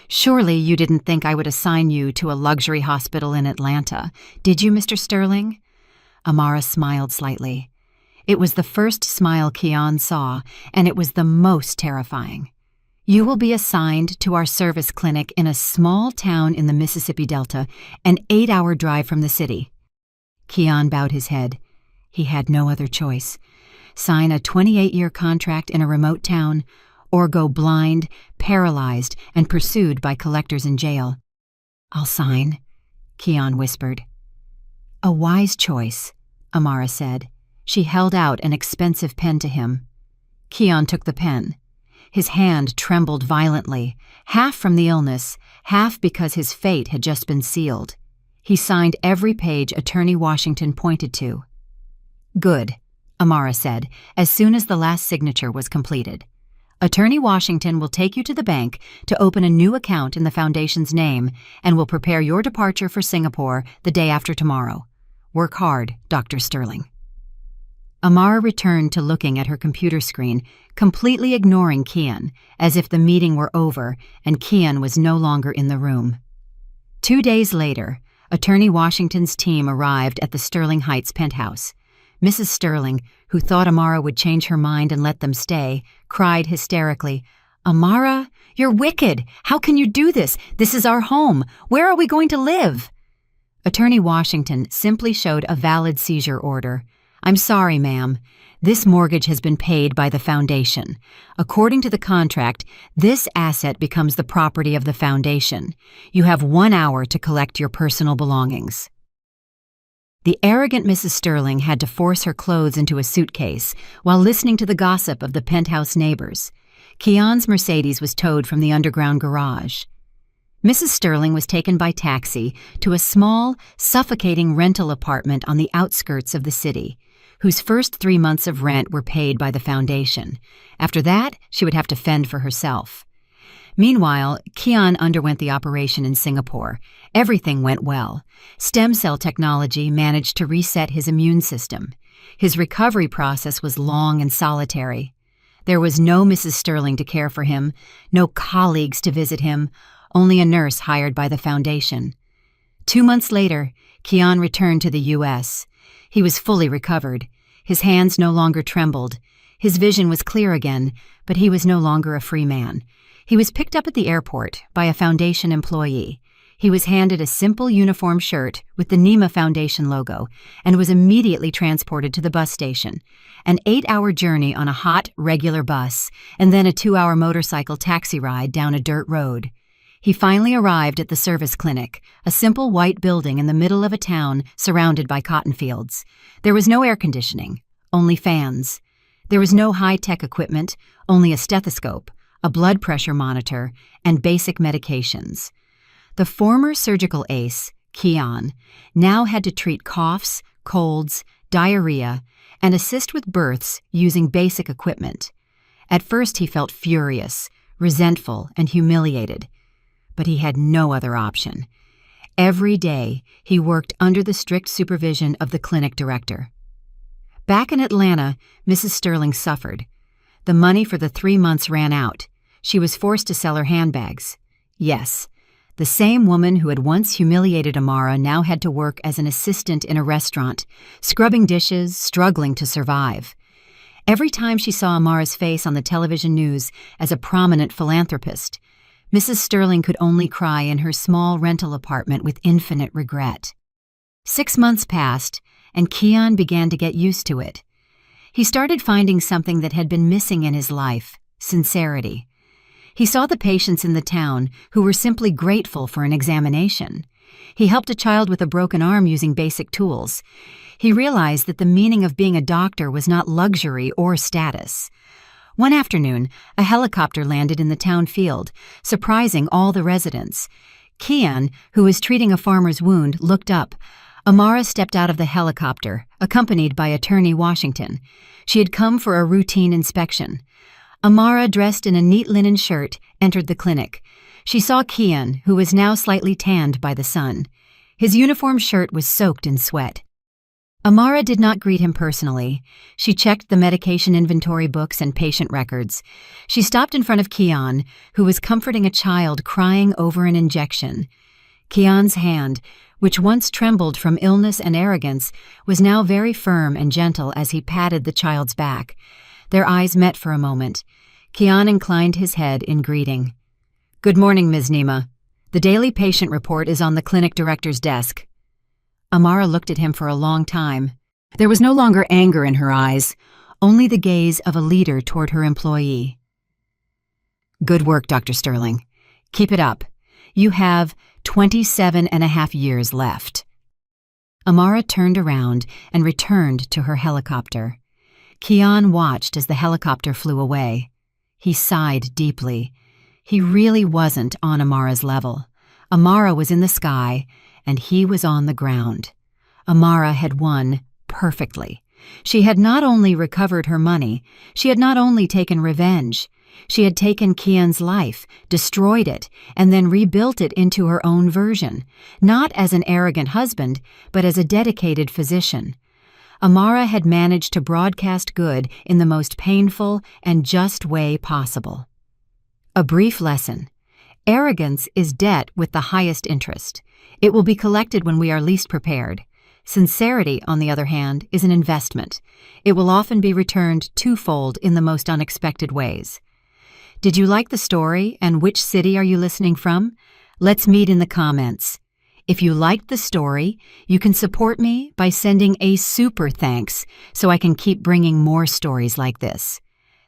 "Surely you didn't think I would assign you to a luxury hospital in Atlanta, did you, Mr. Sterling?" Amara smiled slightly. It was the first smile Kian saw, and it was the most terrifying. "You will be assigned to our service clinic in a small town in the Mississippi Delta, an 8-hour drive from the city." Kian bowed his head. He had no other choice. Sign a 28-year contract in a remote town, or go blind, paralyzed, and pursued by collectors in jail. "I'll sign," Kian whispered. "A wise choice," Amara said. She held out an expensive pen to him. Kian took the pen. His hand trembled violently, half from the illness, half because his fate had just been sealed. He signed every page Attorney Washington pointed to. "Good," Amara said, as soon as the last signature was completed. "Attorney Washington will take you to the bank to open a new account in the foundation's name and will prepare your departure for Singapore the day after tomorrow. Work hard, Dr. Sterling." Amara returned to looking at her computer screen, completely ignoring Kian, as if the meeting were over and Kian was no longer in the room. 2 days later, Attorney Washington's team arrived at the Sterling Heights penthouse. Mrs. Sterling, who thought Amara would change her mind and let them stay, cried hysterically, "Amara, you're wicked! How can you do this? This is our home. Where are we going to live?" Attorney Washington simply showed a valid seizure order. "I'm sorry, ma'am. This mortgage has been paid by the foundation. According to the contract, this asset becomes the property of the foundation. You have 1 hour to collect your personal belongings." The arrogant Mrs. Sterling had to force her clothes into a suitcase while listening to the gossip of the penthouse neighbors. Kian's Mercedes was towed from the underground garage. Mrs. Sterling was taken by taxi to a small, suffocating rental apartment on the outskirts of the city, whose first 3 months of rent were paid by the foundation. After that, she would have to fend for herself. Meanwhile, Kian underwent the operation in Singapore. Everything went well. Stem cell technology managed to reset his immune system. His recovery process was long and solitary. There was no Mrs. Sterling to care for him, no colleagues to visit him, only a nurse hired by the foundation. 2 months later, Kian returned to the U.S. He was fully recovered. His hands no longer trembled. His vision was clear again, but he was no longer a free man. He was picked up at the airport by a foundation employee. He was handed a simple uniform shirt with the NEMA Foundation logo and was immediately transported to the bus station. An 8-hour journey on a hot, regular bus, and then a 2-hour motorcycle taxi ride down a dirt road. He finally arrived at the service clinic, a simple white building in the middle of a town surrounded by cotton fields. There was no air conditioning, only fans. There was no high-tech equipment, only a stethoscope, a blood pressure monitor, and basic medications. The former surgical ace, Kian, now had to treat coughs, colds, diarrhea, and assist with births using basic equipment. At first he felt furious, resentful, and humiliated. But he had no other option. Every day, he worked under the strict supervision of the clinic director. Back in Atlanta, Mrs. Sterling suffered. The money for the 3 months ran out. She was forced to sell her handbags. Yes, the same woman who had once humiliated Amara now had to work as an assistant in a restaurant, scrubbing dishes, struggling to survive. Every time she saw Amara's face on the television news as a prominent philanthropist, Mrs. Sterling could only cry in her small rental apartment with infinite regret. 6 months passed, and Kian began to get used to it. He started finding something that had been missing in his life: sincerity. He saw the patients in the town who were simply grateful for an examination. He helped a child with a broken arm using basic tools. He realized that the meaning of being a doctor was not luxury or status. One afternoon, a helicopter landed in the town field, surprising all the residents. Kian, who was treating a farmer's wound, looked up. Amara stepped out of the helicopter, accompanied by Attorney Washington. She had come for a routine inspection. Amara, dressed in a neat linen shirt, entered the clinic. She saw Kian, who was now slightly tanned by the sun. His uniform shirt was soaked in sweat. Amara did not greet him personally. She checked the medication inventory books and patient records. She stopped in front of Kian, who was comforting a child crying over an injection. Kian's hand, which once trembled from illness and arrogance, was now very firm and gentle as he patted the child's back. Their eyes met for a moment. Kian inclined his head in greeting. "Good morning, Ms. Nima. The daily patient report is on the clinic director's desk." Amara looked at him for a long time. There was no longer anger in her eyes, only the gaze of a leader toward her employee. "Good work, Dr. Sterling. Keep it up. You have 27.5 years left." Amara turned around and returned to her helicopter. Kian watched as the helicopter flew away. He sighed deeply. He really wasn't on Amara's level. Amara was in the sky, and he was on the ground. Amara had won perfectly. She had not only recovered her money, she had not only taken revenge. She had taken Kian's life, destroyed it, and then rebuilt it into her own version, not as an arrogant husband, but as a dedicated physician. Amara had managed to broadcast good in the most painful and just way possible. A brief lesson. Arrogance is debt with the highest interest. It will be collected when we are least prepared. Sincerity, on the other hand, is an investment. It will often be returned twofold in the most unexpected ways. Did you like the story, and which city are you listening from? Let's meet in the comments. If you liked the story, you can support me by sending a super thanks so I can keep bringing more stories like this.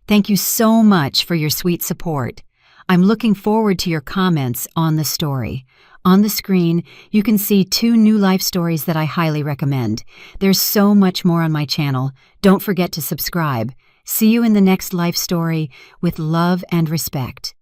Thank you so much for your sweet support. I'm looking forward to your comments on the story. On the screen, you can see 2 new life stories that I highly recommend. There's so much more on my channel. Don't forget to subscribe. See you in the next life story with love and respect.